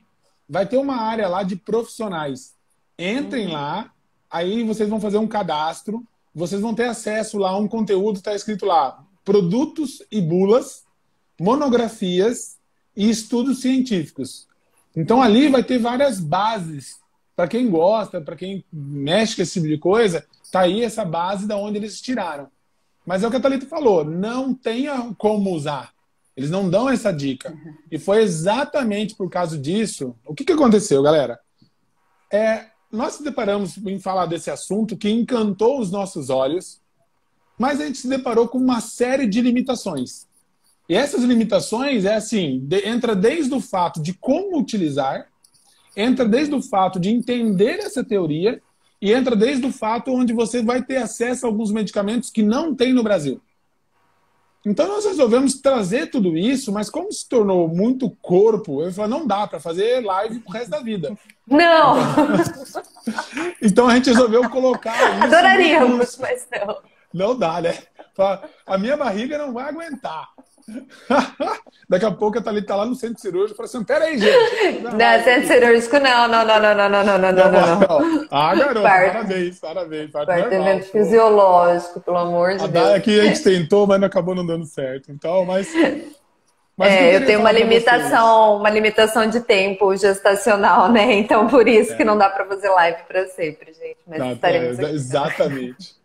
Vai ter uma área lá de profissionais. Entrem lá, aí vocês vão fazer um cadastro. Vocês vão ter acesso lá a um conteúdo, está escrito lá, produtos e bulas, monografias e estudos científicos. Então ali vai ter várias bases. Para quem gosta, para quem mexe com esse tipo de coisa, tá aí essa base da onde eles tiraram. Mas é o que a Thalita falou, não tenha como usar. Eles não dão essa dica. E foi exatamente por causa disso. O que aconteceu, galera? Nós se deparamos em falar desse assunto que encantou os nossos olhos, mas a gente se deparou com uma série de limitações. E essas limitações entra desde o fato de como utilizar, entra desde o fato de entender essa teoria e entra desde o fato onde você vai ter acesso a alguns medicamentos que não tem no Brasil. Então nós resolvemos trazer tudo isso, mas como se tornou muito corpo, eu falei, não dá para fazer live pro resto da vida. Não! Então a gente resolveu colocar isso. Adoraríamos, mas não. Não dá, né? A minha barriga não vai aguentar. Daqui a pouco a Thalita tá lá no centro cirúrgico e fala assim, peraí, gente. Não, centro cirúrgico não. Garota, parabéns. Parto fisiológico, pelo amor de Deus. Aqui a gente tentou, mas acabou não dando certo. Então, mas eu tenho uma limitação de tempo gestacional, né? Então, por isso que não dá para fazer live para sempre, gente. Mas estaremos aqui. Exatamente.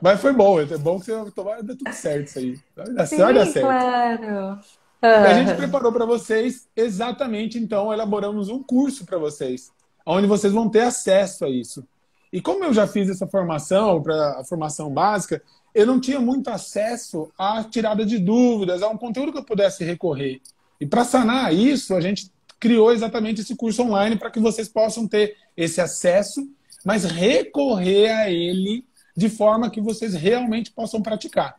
Mas foi bom, é bom que você tomar, dá tudo certo isso aí. Vai dar certo. Claro. A gente preparou para vocês exatamente, então, elaboramos um curso para vocês, onde vocês vão ter acesso a isso. E como eu já fiz essa formação, para a formação básica, eu não tinha muito acesso à tirada de dúvidas, a um conteúdo que eu pudesse recorrer. E para sanar isso, a gente criou exatamente esse curso online para que vocês possam ter esse acesso, mas recorrer a ele de forma que vocês realmente possam praticar.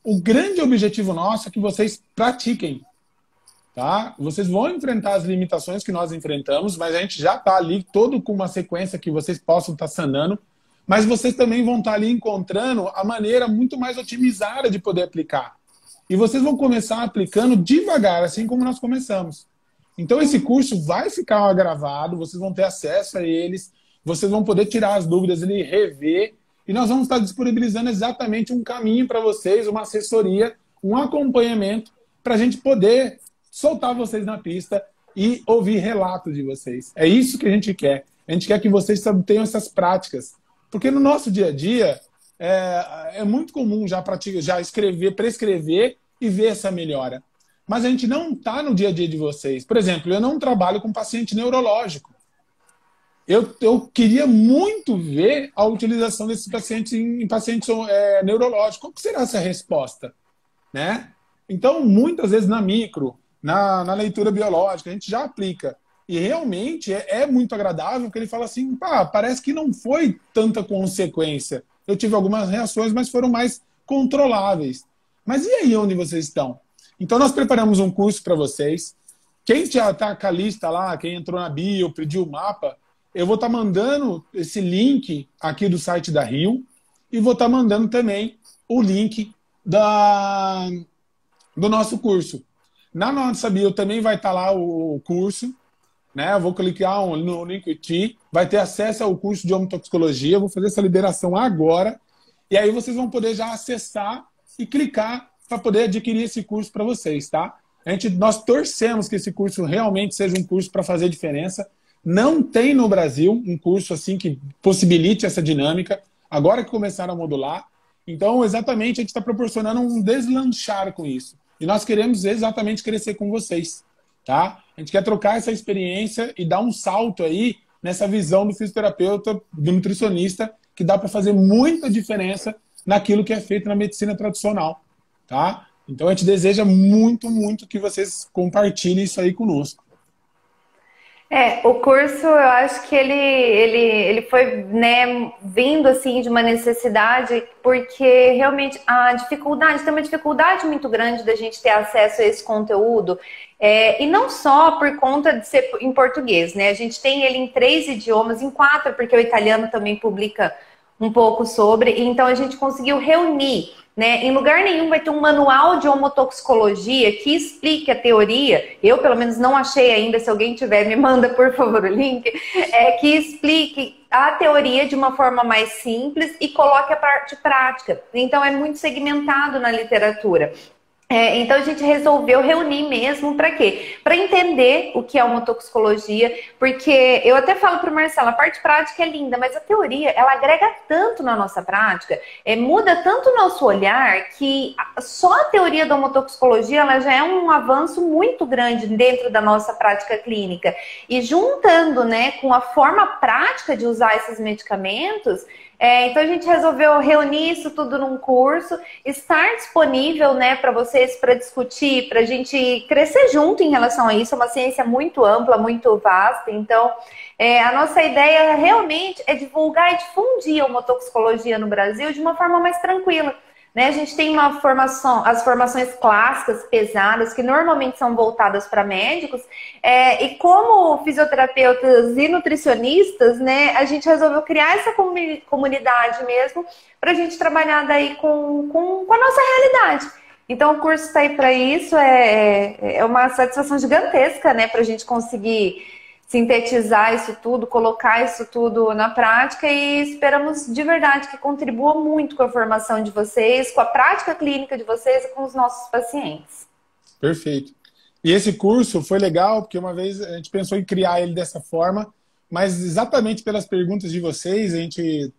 O grande objetivo nosso é que vocês pratiquem. Tá? Vocês vão enfrentar as limitações que nós enfrentamos, mas a gente já está ali todo com uma sequência que vocês possam estar sanando, mas vocês também vão estar ali encontrando a maneira muito mais otimizada de poder aplicar. E vocês vão começar aplicando devagar, assim como nós começamos. Então esse curso vai ficar gravado, vocês vão ter acesso a eles, vocês vão poder tirar as dúvidas e rever, e nós vamos estar disponibilizando exatamente um caminho para vocês, uma assessoria, um acompanhamento, para a gente poder soltar vocês na pista e ouvir relatos de vocês. É isso que a gente quer. A gente quer que vocês tenham essas práticas. Porque no nosso dia a dia, é muito comum já prescrever e ver essa melhora. Mas a gente não está no dia a dia de vocês. Por exemplo, eu não trabalho com paciente neurológico. Eu queria muito ver a utilização desses pacientes em pacientes neurológicos. Qual que será essa resposta? Né? Então, muitas vezes na micro, na leitura biológica, a gente já aplica. E realmente é muito agradável, porque ele fala assim, pá, parece que não foi tanta consequência. Eu tive algumas reações, mas foram mais controláveis. Mas e aí onde vocês estão? Então nós preparamos um curso para vocês. Quem já está com a lista lá, quem entrou na bio, pediu o mapa, eu vou estar mandando esse link aqui do site da Rio e vou estar mandando também o link do nosso curso. Na nossa bio também vai estar lá o curso, né? Eu vou clicar no link aqui, vai ter acesso ao curso de homotoxicologia, eu vou fazer essa liberação agora, e aí vocês vão poder já acessar e clicar para poder adquirir esse curso para vocês, tá? Nós torcemos que esse curso realmente seja um curso para fazer diferença. Não tem no Brasil um curso assim que possibilite essa dinâmica, agora que começaram a modular. Então, exatamente, a gente está proporcionando um deslanchar com isso. E nós queremos exatamente crescer com vocês, tá? A gente quer trocar essa experiência e dar um salto aí nessa visão do fisioterapeuta, do nutricionista, que dá para fazer muita diferença naquilo que é feito na medicina tradicional, tá? Então, a gente deseja muito, muito que vocês compartilhem isso aí conosco. O curso, eu acho que ele foi, né, vindo assim de uma necessidade, porque realmente tem uma dificuldade muito grande da gente ter acesso a esse conteúdo, e não só por conta de ser em português, né? A gente tem ele em 3 idiomas, em 4, porque o italiano também publica um pouco sobre, então a gente conseguiu reunir, né? Em lugar nenhum vai ter um manual de homotoxicologia que explique a teoria. Eu, pelo menos, não achei ainda. Se alguém tiver, me manda, por favor, o link. Que explique a teoria de uma forma mais simples e coloque a parte prática. Então, é muito segmentado na literatura. Então a gente resolveu reunir mesmo para quê? Para entender o que é homotoxicologia, porque eu até falo para o Marcelo, a parte prática é linda, mas a teoria, ela agrega tanto na nossa prática, muda tanto o nosso olhar, que só a teoria da homotoxicologia, ela já é um avanço muito grande dentro da nossa prática clínica. E juntando, né, com a forma prática de usar esses medicamentos, então a gente resolveu reunir isso tudo num curso, estar disponível, né, para vocês, para discutir, para a gente crescer junto em relação a isso. É uma ciência muito ampla, muito vasta. Então, a nossa ideia realmente é divulgar e difundir a homotoxicologia no Brasil de uma forma mais tranquila. Né? A gente tem uma formação, as formações clássicas, pesadas, que normalmente são voltadas para médicos, e como fisioterapeutas e nutricionistas, né, a gente resolveu criar essa comunidade mesmo, para a gente trabalhar daí com a nossa realidade. Então o curso está aí para isso, é uma satisfação gigantesca, né, para a gente conseguir sintetizar isso tudo, colocar isso tudo na prática, e esperamos de verdade que contribua muito com a formação de vocês, com a prática clínica de vocês e com os nossos pacientes. Perfeito. E esse curso foi legal, porque uma vez a gente pensou em criar ele dessa forma, mas exatamente pelas perguntas de vocês,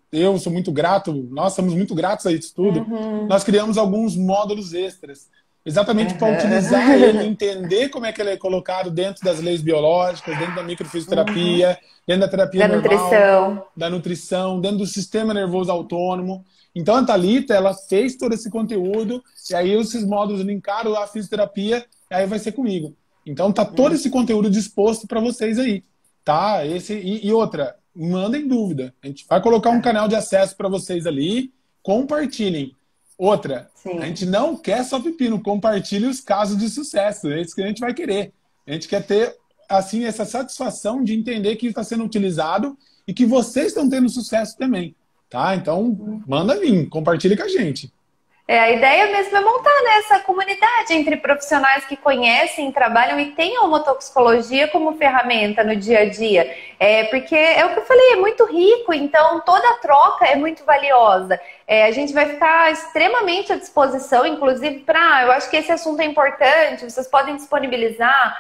eu sou muito grato, nós somos muito gratos a isso tudo, nós criamos alguns módulos extras. Exatamente para utilizar ele, entender como é que ele é colocado dentro das leis biológicas, dentro da microfisioterapia, dentro da terapia normal, da nutrição, dentro do sistema nervoso autônomo. Então a Thalita, ela fez todo esse conteúdo, e aí esses módulos linkaram a fisioterapia, e aí vai ser comigo. Então tá todo esse conteúdo disposto para vocês aí, tá? E outra, mandem dúvida. A gente vai colocar um canal de acesso para vocês ali, compartilhem. Outra, sim, a gente não quer só pepino, compartilhe os casos de sucesso, é isso que a gente vai querer. A gente quer ter, assim, essa satisfação de entender que está sendo utilizado e que vocês estão tendo sucesso também, tá? Então, manda vir, compartilhe com a gente. A ideia mesmo é montar, né, essa comunidade entre profissionais que conhecem, trabalham e têm a homotoxicologia como ferramenta no dia a dia. Porque é o que eu falei, é muito rico, então toda a troca é muito valiosa. A gente vai ficar extremamente à disposição, inclusive, eu acho que esse assunto é importante, vocês podem disponibilizar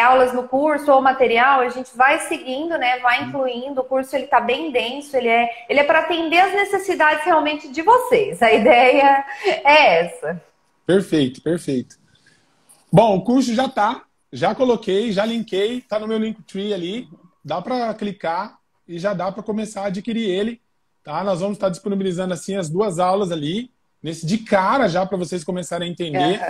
aulas no curso ou material, a gente vai seguindo, né, vai incluindo. O curso ele está bem denso, ele é para atender as necessidades realmente de vocês. A ideia é essa. Perfeito, perfeito. Bom, o curso já coloquei, já linkei, está no meu Linktree ali, dá para clicar e já dá para começar a adquirir ele, tá? Nós vamos estar disponibilizando assim as 2 aulas ali, nesse de cara já para vocês começarem a entender,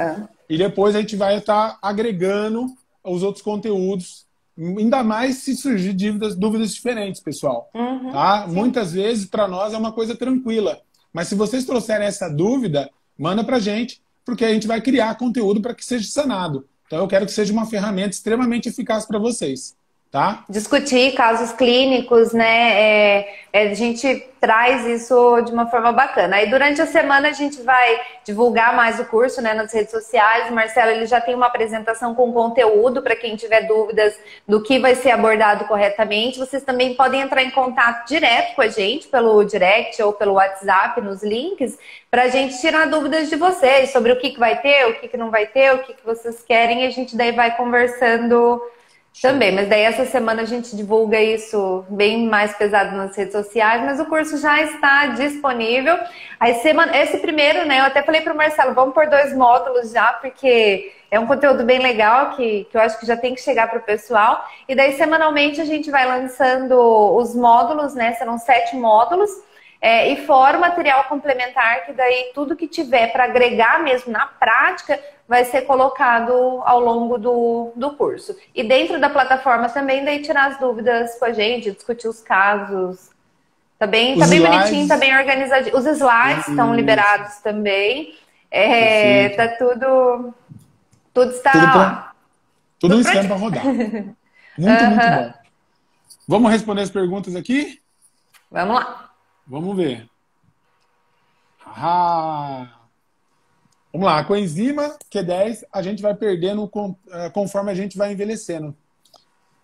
e depois a gente vai estar agregando os outros conteúdos Ainda mais se surgir dúvidas diferentes, pessoal. Tá? Muitas vezes, para nós, é uma coisa tranquila. Mas se vocês trouxerem essa dúvida, manda pra gente, porque a gente vai criar conteúdo para que seja sanado. Então eu quero que seja uma ferramenta extremamente eficaz para vocês. Tá? Discutir casos clínicos, né? A gente traz isso de uma forma bacana. Aí durante a semana a gente vai divulgar mais o curso, né, nas redes sociais. O Marcelo, ele já tem uma apresentação com conteúdo para quem tiver dúvidas do que vai ser abordado corretamente. Vocês também podem entrar em contato direto com a gente pelo direct ou pelo WhatsApp, nos links, para a gente tirar dúvidas de vocês sobre o que vai ter, o que não vai ter, o que vocês querem, e a gente daí vai conversando também. Mas daí essa semana a gente divulga isso bem mais pesado nas redes sociais, mas o curso já está disponível. Aí esse primeiro, né, eu até falei para o Marcelo, vamos por 2 módulos já, porque é um conteúdo bem legal que eu acho que já tem que chegar para o pessoal. E daí semanalmente a gente vai lançando os módulos, né, serão 7 módulos. E fora o material complementar, que daí tudo que tiver para agregar mesmo na prática vai ser colocado ao longo do curso. E dentro da plataforma também, daí tirar as dúvidas com a gente, discutir os casos. Tá bem bonitinho, tá bem organizadinho. Os slides estão liberados também. Tá tudo está... Tudo em esquema para rodar. Muito bom. Vamos responder as perguntas aqui? Vamos lá. Vamos ver. Vamos lá. Com a enzima Q10, a gente vai perdendo conforme a gente vai envelhecendo.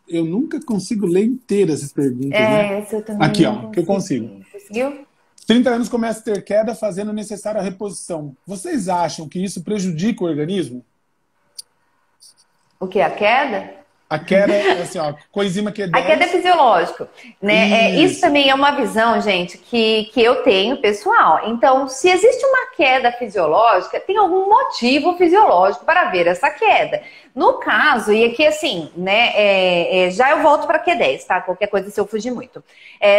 Eu nunca consigo ler inteira essas perguntas, né? Essa eu também aqui, não ó, consigo. que eu consigo. Conseguiu? 30 anos começa a ter queda, fazendo necessária reposição. Vocês acham que isso prejudica o organismo? O que? A queda? A queda é assim, ó, coenzima Q10. A queda é fisiológico, né? Isso também é uma visão, gente, que eu tenho pessoal. Então, se existe uma queda fisiológica, tem algum motivo fisiológico para ver essa queda. No caso, e aqui assim, né? Já eu volto para Q10, tá? Qualquer coisa se eu fugir muito.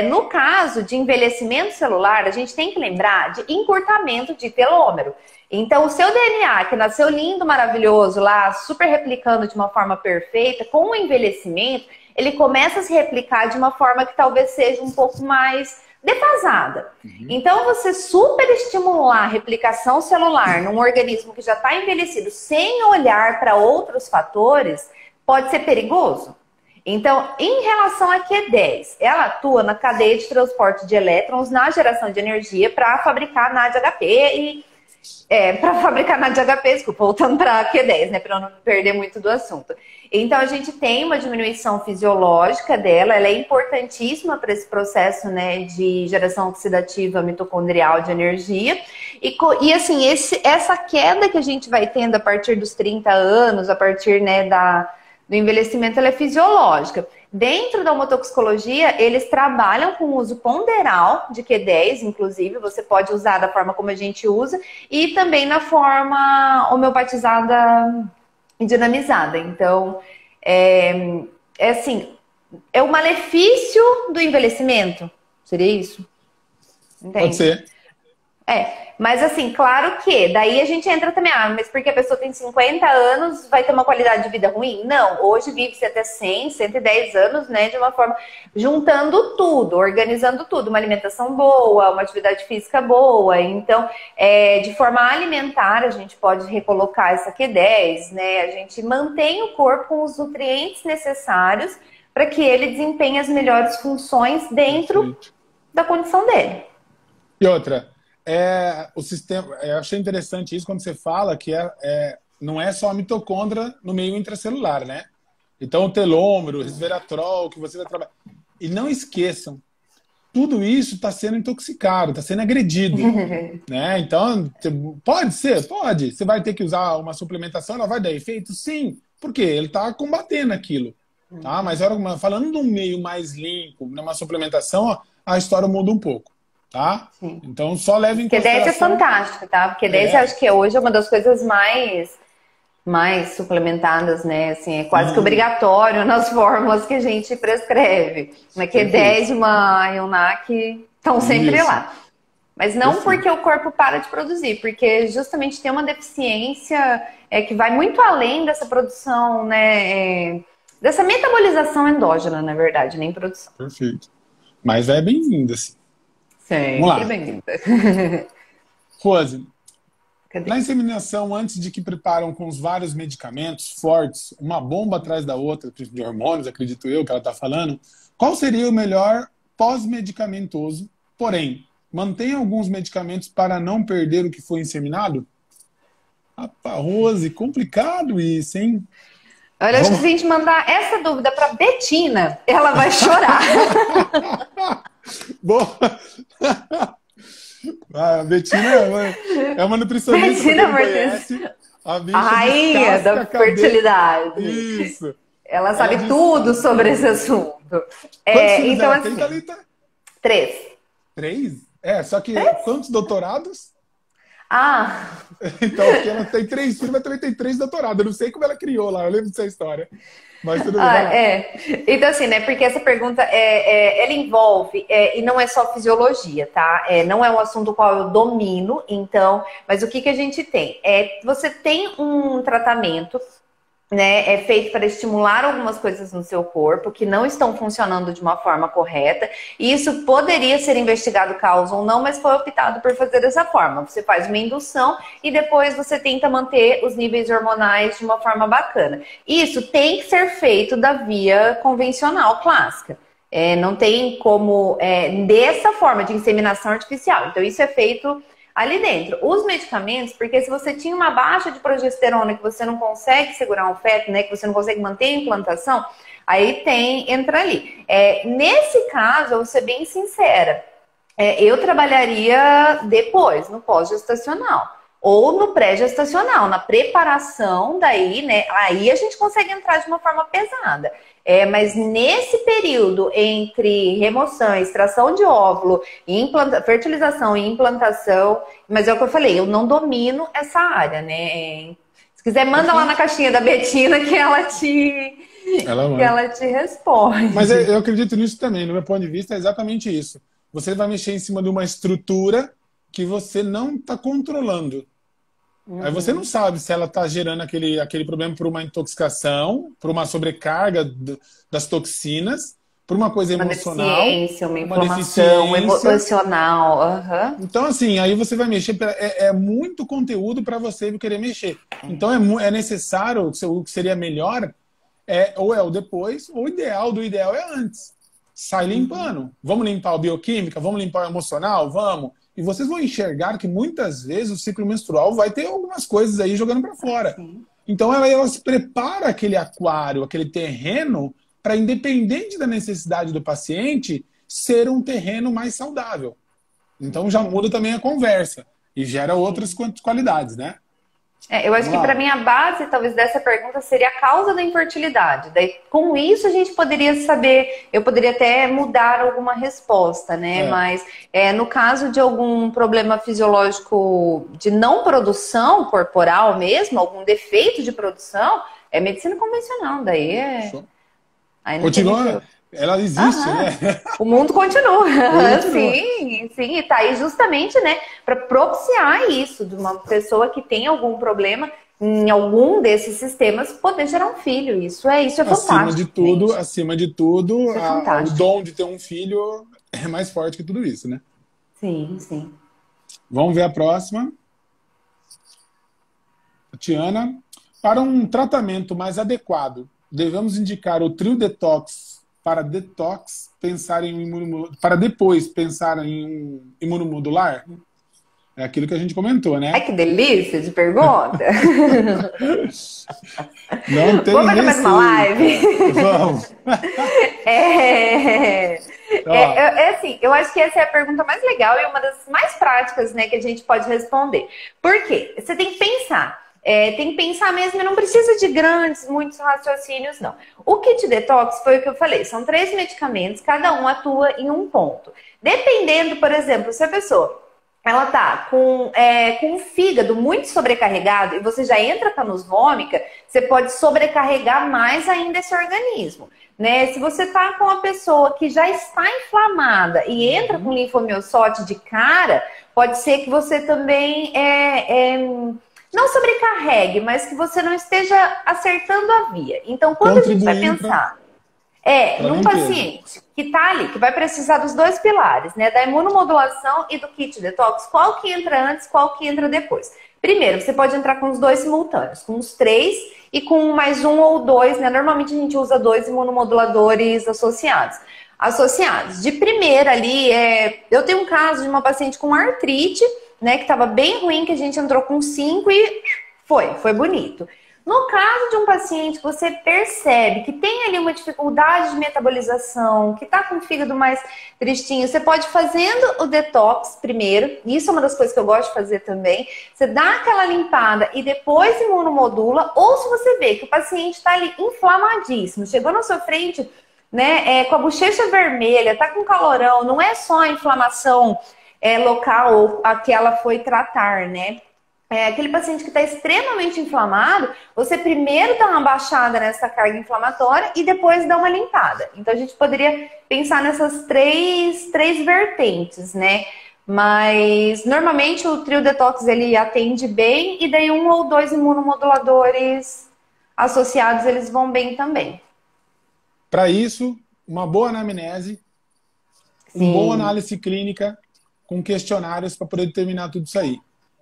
No caso de envelhecimento celular, a gente tem que lembrar de encurtamento de telômero. Então, o seu DNA, que nasceu lindo, maravilhoso lá, super replicando de uma forma perfeita, com o envelhecimento, ele começa a se replicar de uma forma que talvez seja um pouco mais defasada. Então, você superestimular a replicação celular num organismo que já está envelhecido sem olhar para outros fatores, pode ser perigoso. Então, em relação a Q10, ela atua na cadeia de transporte de elétrons na geração de energia para fabricar NADHP para fabricar NADHP, desculpa, voltando para Q10, né, para eu não perder muito do assunto. Então, a gente tem uma diminuição fisiológica dela, ela é importantíssima para esse processo, né, de geração oxidativa mitocondrial de energia. E assim, essa queda que a gente vai tendo a partir dos 30 anos, a partir, né, do envelhecimento, ela é fisiológica. Dentro da homotoxicologia, eles trabalham com o uso ponderal de Q10, inclusive, você pode usar da forma como a gente usa, e também na forma homeopatizada e dinamizada. Então, assim, é o malefício do envelhecimento, seria isso? Entende? Pode ser. Mas assim, claro que daí a gente entra também, mas porque a pessoa tem 50 anos, vai ter uma qualidade de vida ruim? Não, hoje vive-se até 100, 110 anos, né, de uma forma, juntando tudo, organizando tudo, uma alimentação boa, uma atividade física boa. Então, de forma alimentar, a gente pode recolocar essa Q10, né, a gente mantém o corpo com os nutrientes necessários para que ele desempenhe as melhores funções dentro da condição dele. E outra, o sistema, eu achei interessante isso quando você fala que não é só a mitocôndria no meio intracelular, né? Então o telômero, o resveratrol, que você vai trabalhar. E não esqueçam, tudo isso está sendo intoxicado, está sendo agredido. Né? Então, pode ser? Pode. Você vai ter que usar uma suplementação, ela vai dar efeito? Sim. Por quê? Ele está combatendo aquilo. Tá? Mas falando de um meio mais limpo, numa suplementação, a história muda um pouco. Tá? Sim. Então só leve em consideração. Q10 é fantástico, tá? Porque Q10 eu acho que hoje é uma das coisas mais suplementadas, né? Assim, é quase que obrigatório nas fórmulas que a gente prescreve. Uma Q10 e uma Ionac estão sempre lá. Mas não porque o corpo para de produzir, porque justamente tem uma deficiência que vai muito além dessa produção, né? dessa metabolização endógena, na verdade, nem produção. Perfeito. Mas é bem-vinda, assim. Sempre Vamos lá. bem-vinda. Rose, Cadê? na inseminação, antes de que preparam com os vários medicamentos fortes, uma bomba atrás da outra, de hormônios, acredito eu, que ela está falando, qual seria o melhor pós-medicamentoso, porém, mantém alguns medicamentos para não perder o que foi inseminado? Rapaz, Rose, complicado isso, hein? Olha, acho que se a gente mandar essa dúvida para Betina, ela vai chorar. Boa! A Betina é uma nutricionista que não conhece. A rainha da fertilidade. Isso. Ela sabe tudo sobre esse assunto. Então, assim, 3. 3? Só que 3? quantos doutorados? Então, porque ela tem 3 filhos, mas também tem 3 doutorados. Eu não sei como ela criou lá, eu lembro dessa história. Mas tudo bem. Então, assim, né? Porque essa pergunta ela envolve, e não é só fisiologia, tá? Não é um assunto qual eu domino, então, mas o que a gente tem? Você tem um tratamento, né, feito para estimular algumas coisas no seu corpo que não estão funcionando de uma forma correta. E isso poderia ser investigado causa ou não, mas foi optado por fazer dessa forma. Você faz uma indução e depois você tenta manter os níveis hormonais de uma forma bacana. Isso tem que ser feito da via convencional, clássica. Não tem como dessa forma de inseminação artificial. Então isso é feito ali dentro. Os medicamentos, porque se você tinha uma baixa de progesterona que você não consegue segurar um feto, né, que você não consegue manter a implantação, aí entra ali. Nesse caso, eu vou ser bem sincera, eu trabalharia depois, no pós-gestacional. Ou no pré-gestacional, na preparação daí, né? Aí a gente consegue entrar de uma forma pesada. Mas nesse período entre remoção, extração de óvulo, fertilização e implantação, mas é o que eu falei, eu não domino essa área, né? Se quiser, manda lá na caixinha da Betina que ela te responde. Mas eu acredito nisso também, no meu ponto de vista é exatamente isso. Você vai mexer em cima de uma estrutura que você não está controlando. Aí você não sabe se ela está gerando aquele problema por uma intoxicação, por uma sobrecarga das toxinas, por uma coisa emocional, uma inflamação emocional. Então, assim, aí você vai mexer, é muito conteúdo para você querer mexer. Então, é necessário, o que seria melhor, ou é o depois, ou o ideal do ideal é antes. Sai limpando. Vamos limpar a bioquímica, vamos limpar o emocional, vamos. E vocês vão enxergar que muitas vezes o ciclo menstrual vai ter algumas coisas aí jogando para fora. Sim. Então ela se prepara aquele aquário, aquele terreno, para, independente da necessidade do paciente, ser um terreno mais saudável. Então já muda também a conversa e gera outras qualidades, né? Eu acho que para mim a base, talvez, dessa pergunta seria a causa da infertilidade. Daí, com isso, a gente poderia saber, eu poderia até mudar alguma resposta, né? Mas no caso de algum problema fisiológico de não produção corporal mesmo, algum defeito de produção, é medicina convencional. Daí continua. Ela existe, né? O mundo continua. Sim, e tá aí justamente, né, para propiciar isso, de uma pessoa que tem algum problema em algum desses sistemas poder gerar um filho. Isso é fantástico. Acima de tudo, o dom de ter um filho é mais forte que tudo isso, né? Sim. Vamos ver a próxima. Tatiana, para um tratamento mais adequado, devemos indicar o trio detox para depois pensar em um imunomodular? É aquilo que a gente comentou, né? Ai, que delícia de pergunta! Não tem. Vamos fazer mais uma live? Vamos! Assim, eu acho que essa é a pergunta mais legal e uma das mais práticas, né, que a gente pode responder. Por quê? Você tem que pensar. Tem que pensar mesmo, e não precisa de muitos raciocínios, não. O kit detox foi o que eu falei, são 3 medicamentos, cada um atua em um ponto. Dependendo, por exemplo, se a pessoa ela tá com o fígado muito sobrecarregado e você já entra com a anos vômica, você pode sobrecarregar mais ainda esse organismo, né? Se você tá com uma pessoa que já está inflamada e entra com linfomiossote de cara, pode ser que você também não sobrecarregue, mas que você não esteja acertando a via. Então, quando a gente vai pensar num paciente que está ali, que vai precisar dos dois pilares, né, da imunomodulação e do kit detox, qual que entra antes, qual que entra depois? Primeiro, você pode entrar com os dois simultâneos, com os 3 e com mais 1 ou 2, né? Normalmente a gente usa 2 imunomoduladores associados. De primeira ali, eu tenho um caso de uma paciente com artrite, né, que estava bem ruim, que a gente entrou com 5 e foi bonito. No caso de um paciente que você percebe que tem ali uma dificuldade de metabolização, que está com o fígado mais tristinho, você pode ir fazendo o detox primeiro, isso é uma das coisas que eu gosto de fazer também, você dá aquela limpada e depois imunomodula, ou se você vê que o paciente está ali inflamadíssimo, chegou na sua frente, né, com a bochecha vermelha, tá com calorão, não é só a inflamação local a que ela foi tratar, né? Aquele paciente que está extremamente inflamado, você primeiro dá uma baixada nessa carga inflamatória e depois dá uma limpada. Então a gente poderia pensar nessas três vertentes, né? Mas normalmente o trio detox ele atende bem e daí 1 ou 2 imunomoduladores associados eles vão bem também. Para isso, uma boa anamnese, uma boa análise clínica com questionários para poder determinar tudo isso aí.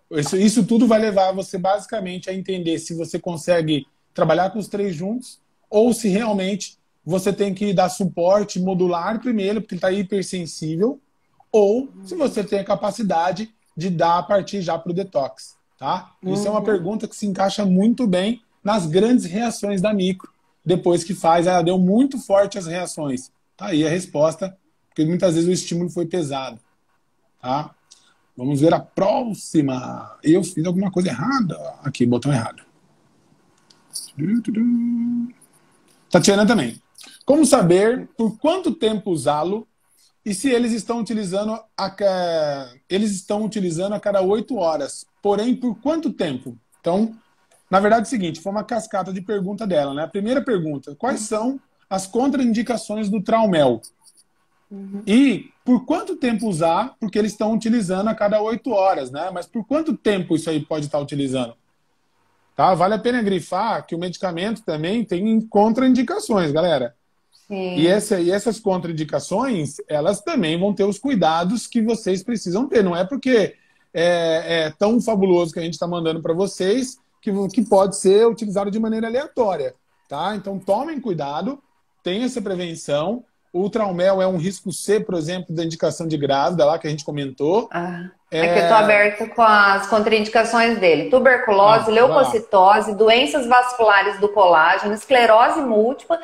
Isso tudo vai levar você basicamente a entender se você consegue trabalhar com os 3 juntos ou se realmente você tem que dar suporte modular primeiro, porque ele está hipersensível, ou se você tem a capacidade de dar a partir já para o detox. Tá? Isso é uma pergunta que se encaixa muito bem nas grandes reações da micro. Depois que faz, ela deu muito forte as reações. Tá aí a resposta, porque muitas vezes o estímulo foi pesado. Tá? Vamos ver a próxima. Eu fiz alguma coisa errada. Aqui, botão errado. Tatiana também. Como saber por quanto tempo usá-lo e se eles estão utilizando a cada 8 horas. Porém, por quanto tempo? Então, na verdade é o seguinte, foi uma cascata de pergunta dela, né? A primeira pergunta, quais são as contraindicações do Traumel? E por quanto tempo usar, porque eles estão utilizando a cada 8 horas, né? Mas por quanto tempo isso aí pode estar utilizando? Tá? Vale a pena grifar que o medicamento também tem contraindicações, galera. Sim. E essas contraindicações, elas também vão ter os cuidados que vocês precisam ter. Não é porque é tão fabuloso que a gente está mandando para vocês que pode ser utilizado de maneira aleatória. Tá? Então tomem cuidado, tenham essa prevenção. O Traumel é um risco C, por exemplo, da indicação de grávida, lá que a gente comentou. Aqui eu estou aberta com as contraindicações dele. Tuberculose, leucocitose, doenças vasculares do colágeno, esclerose múltipla,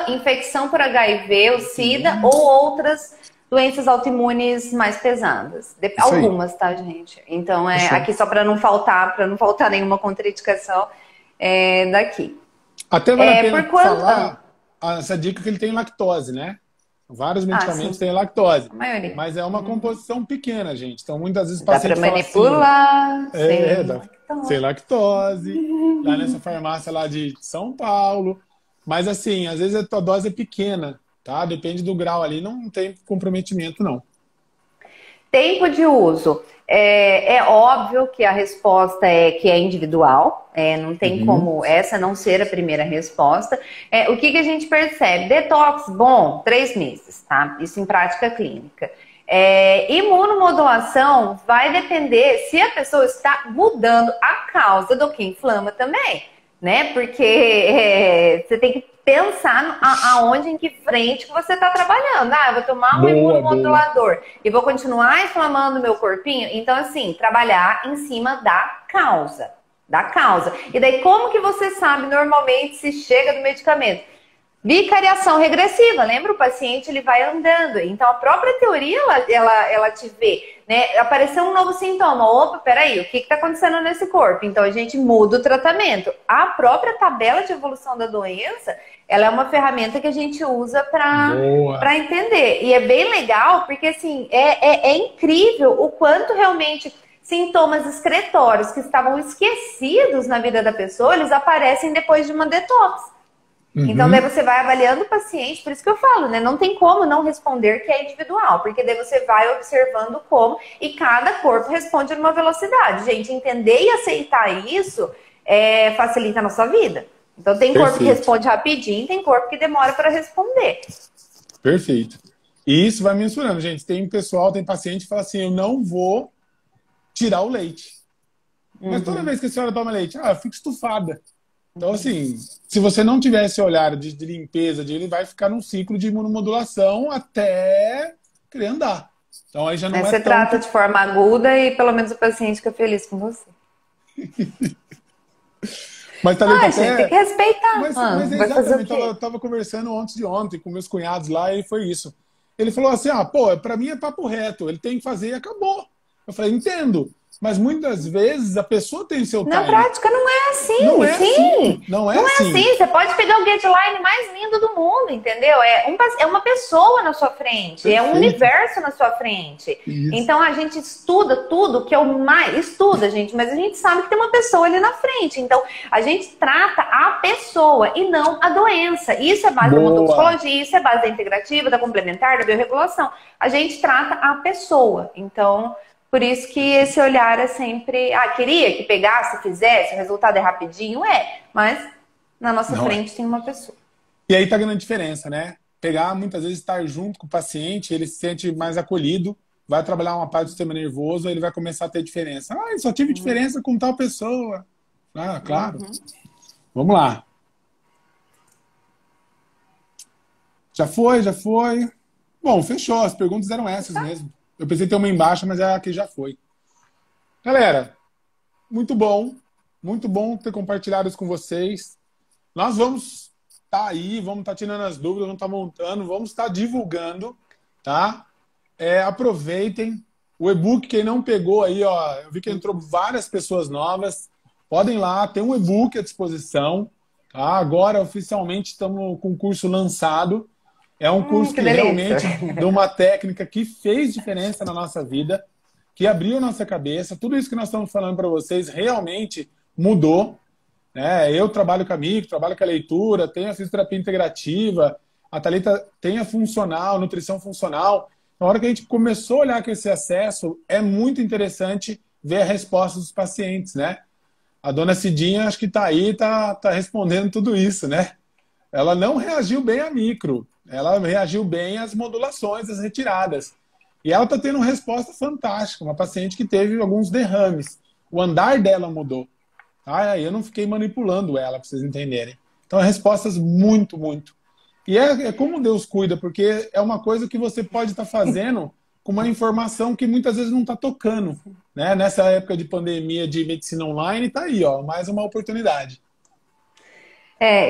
infecção por HIV, o SIDA ou outras doenças autoimunes mais pesadas. Algumas, tá, gente? Então, aqui só para não faltar nenhuma contraindicação daqui. Até vale a pena falar essa dica que ele tem lactose, né? Vários medicamentos têm lactose. A maioria. Mas é uma composição pequena, gente. Então, muitas vezes o paciente dá pra manipular. Sem lactose. Lá nessa farmácia lá de São Paulo. Mas, assim, às vezes a tua dose é pequena, tá? Depende do grau ali. Não tem comprometimento, não. Tempo de uso. É óbvio que a resposta que é individual, não tem como essa não ser a primeira resposta. O que a gente percebe? Detox, bom, 3 meses, tá? Isso em prática clínica. Imunomodulação vai depender se a pessoa está mudando a causa do que inflama também, né? Porque você tem que pensar aonde, em que frente que você está trabalhando. Eu vou tomar um imunomodulador e vou continuar inflamando meu corpinho. Então, assim, trabalhar em cima da causa. E daí, como que você sabe normalmente se chega do medicamento? Bicariação regressiva, lembra? O paciente ele vai andando. Então, a própria teoria, ela te vê, né? Apareceu um novo sintoma. Opa, peraí, o que está acontecendo nesse corpo? Então, a gente muda o tratamento. A própria tabela de evolução da doença, ela é uma ferramenta que a gente usa para entender. E é bem legal, porque, assim, é incrível o quanto realmente sintomas excretórios que estavam esquecidos na vida da pessoa, eles aparecem depois de uma detox. Então, daí Uhum. você vai avaliando o paciente, por isso que eu falo, né? Não tem como não responder que é individual, porque daí você vai observando como e cada corpo responde numa velocidade. Gente, entender e aceitar isso facilita a nossa vida. Então, tem corpo que Perfeito. responde rapidinho, tem corpo que demora para responder. Perfeito. E isso vai mensurando, gente. Tem pessoal, tem paciente que fala assim: eu não vou tirar o leite. Mas toda Uhum. vez que a senhora toma leite, eu fico estufada. Então, assim, se você não tiver esse olhar de limpeza, ele vai ficar num ciclo de imunomodulação até querer andar. Então, aí já Né? não é Você tão. trata de forma aguda e pelo menos o paciente fica feliz com você. Mas, Thalita, Ah, gente, tem que até. respeitar. Mas é Vai fazer o exatamente, quê? tava conversando antes de ontem com meus cunhados lá e foi isso. Ele falou assim: pô, pra mim é papo reto, ele tem que fazer e acabou. Eu falei: entendo, mas muitas vezes a pessoa tem seu Na time. prática não é Não assim, é assim, sim. não é Não é assim. assim. Você pode pegar o guideline mais lindo do mundo, entendeu? É uma pessoa na sua frente, é um Perfeito. universo na sua frente. Isso. Então a gente estuda tudo que é o mais. Estuda, gente, mas a gente sabe que tem uma pessoa ali na frente. Então a gente trata a pessoa e não a doença. Isso é base da Boa. motoxicologia, isso é base da integrativa, da complementar, da biorregulação. A gente trata a pessoa. Então. Por isso que esse olhar é sempre, queria que pegasse, fizesse, o resultado é rapidinho, mas na nossa Não é. frente tem uma pessoa. E aí tá grande diferença, né? Pegar, muitas vezes, estar junto com o paciente, ele se sente mais acolhido, vai trabalhar uma parte do sistema nervoso, ele vai começar a ter diferença. Eu só tive diferença com tal pessoa. Ah, claro. Uhum. Vamos lá. Já foi, já foi. Bom, fechou. As perguntas eram essas mesmo. Eu pensei em ter uma embaixo, mas é a que já foi. Galera, muito bom. Muito bom ter compartilhado isso com vocês. Nós vamos estar aí, vamos estar tirando as dúvidas, vamos estar montando, vamos estar divulgando, tá? Aproveitem. O e-book, quem não pegou aí, ó, eu vi que entrou várias pessoas novas. Podem ir lá, tem um e-book à disposição. Tá? Agora, oficialmente, estamos com o curso lançado. É um curso Que que delícia. realmente, de uma técnica que fez diferença na nossa vida, que abriu nossa cabeça. Tudo isso que nós estamos falando para vocês realmente mudou. Né? Eu trabalho com a micro, trabalho com a leitura, tenho a fisioterapia integrativa, a Thalita tem a funcional, nutrição funcional. Na hora que a gente começou a olhar com esse acesso, é muito interessante ver a resposta dos pacientes, né? A dona Cidinha, acho que está aí, está respondendo tudo isso, né? Ela não reagiu bem à micro, ela reagiu bem às modulações, às retiradas. E ela está tendo uma resposta fantástica, uma paciente que teve alguns derrames. O andar dela mudou. Eu não fiquei manipulando ela, para vocês entenderem. Então, respostas muito, muito. E é como Deus cuida, porque é uma coisa que você pode estar fazendo com uma informação que muitas vezes não está tocando. Né? Nessa época de pandemia de medicina online, está aí, ó, mais uma oportunidade.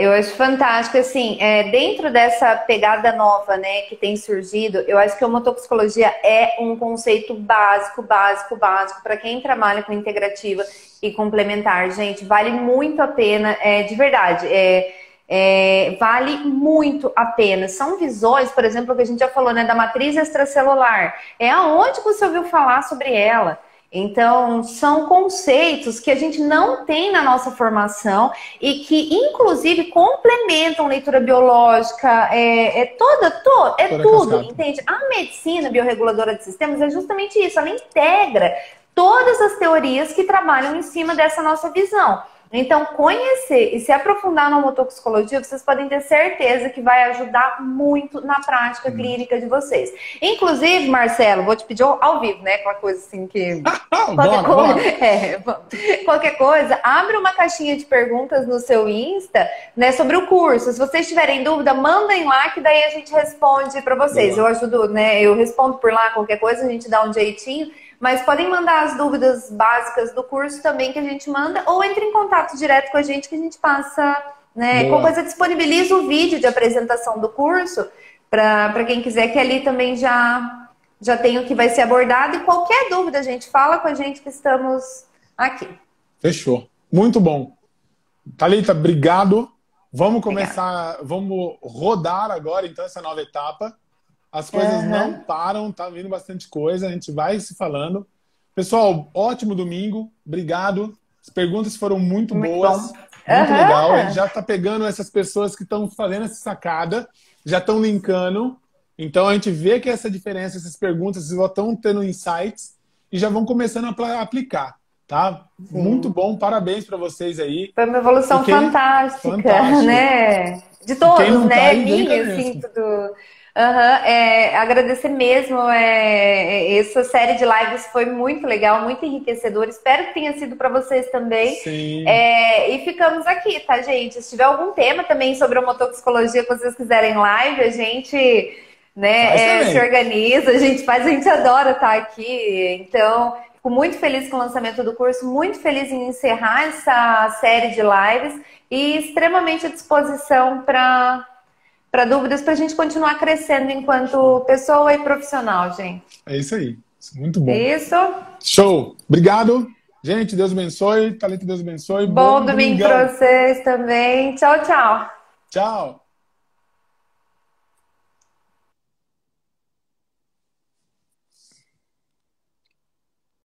Eu acho fantástico, assim, dentro dessa pegada nova, né, que tem surgido, eu acho que a homotoxicologia é um conceito básico, básico, básico para quem trabalha com integrativa e complementar, gente, vale muito a pena, de verdade, vale muito a pena. São visões, por exemplo, que a gente já falou, né, da matriz extracelular, aonde você ouviu falar sobre ela? Então, são conceitos que a gente não tem na nossa formação e que, inclusive, complementam leitura biológica, Toda a tudo, cascata. entende? A medicina biorreguladora de sistemas é justamente isso, ela integra todas as teorias que trabalham em cima dessa nossa visão. Então, conhecer e se aprofundar na homotoxicologia, vocês podem ter certeza que vai ajudar muito na prática clínica de vocês. Inclusive, Marcelo, vou te pedir ao vivo, né? Aquela coisa assim que... Qualquer Bora, coisa, bora. qualquer coisa, abre uma caixinha de perguntas no seu Insta, né, sobre o curso. Se vocês tiverem dúvida, mandem lá que daí a gente responde para vocês. Boa. Eu ajudo, né? Eu respondo por lá, qualquer coisa a gente dá um jeitinho. Mas podem mandar as dúvidas básicas do curso também que a gente manda, ou entre em contato direto com a gente que a gente passa, né? Qualquer Boa. coisa, disponibiliza o vídeo de apresentação do curso para quem quiser, que ali também já tem o que vai ser abordado. E qualquer dúvida, gente, fala com a gente que estamos aqui. Fechou. Muito bom. Thalita, obrigado. Vamos Obrigada. começar, vamos rodar agora, então, essa nova etapa. As coisas não Uhum. param, tá vindo bastante coisa, a gente vai se falando. Pessoal, ótimo domingo, obrigado. As perguntas foram muito Muito boas. bom. Muito legal. A gente Aham. já está pegando essas pessoas que estão fazendo essa sacada, já estão linkando. Então a gente vê que essa diferença, essas perguntas, vocês já estão tendo insights e já vão começando a aplicar, tá? Muito Sim. bom, parabéns para vocês aí. Foi uma E evolução quem... fantástica, Fantástico. né? De E quem todos, não tá né? aí, vem Minha, assim, mesmo. tudo. Aham, agradecer mesmo. Essa série de lives foi muito legal, muito enriquecedora. Espero que tenha sido para vocês também. Sim, E ficamos aqui, tá, gente? Se tiver algum tema também sobre homotoxicologia que vocês quiserem live, a gente, faz né, se também. organiza, a gente faz, a gente adora estar aqui. Então, fico muito feliz com o lançamento do curso, muito feliz em encerrar essa série de lives e extremamente à disposição para dúvidas, para a gente continuar crescendo enquanto pessoa e profissional, gente. É isso aí. Muito bom. Isso. Show. Obrigado. Gente, Deus abençoe. Talento, Deus abençoe. Bom Bom domingo para domingão. vocês também. Tchau, tchau. Tchau.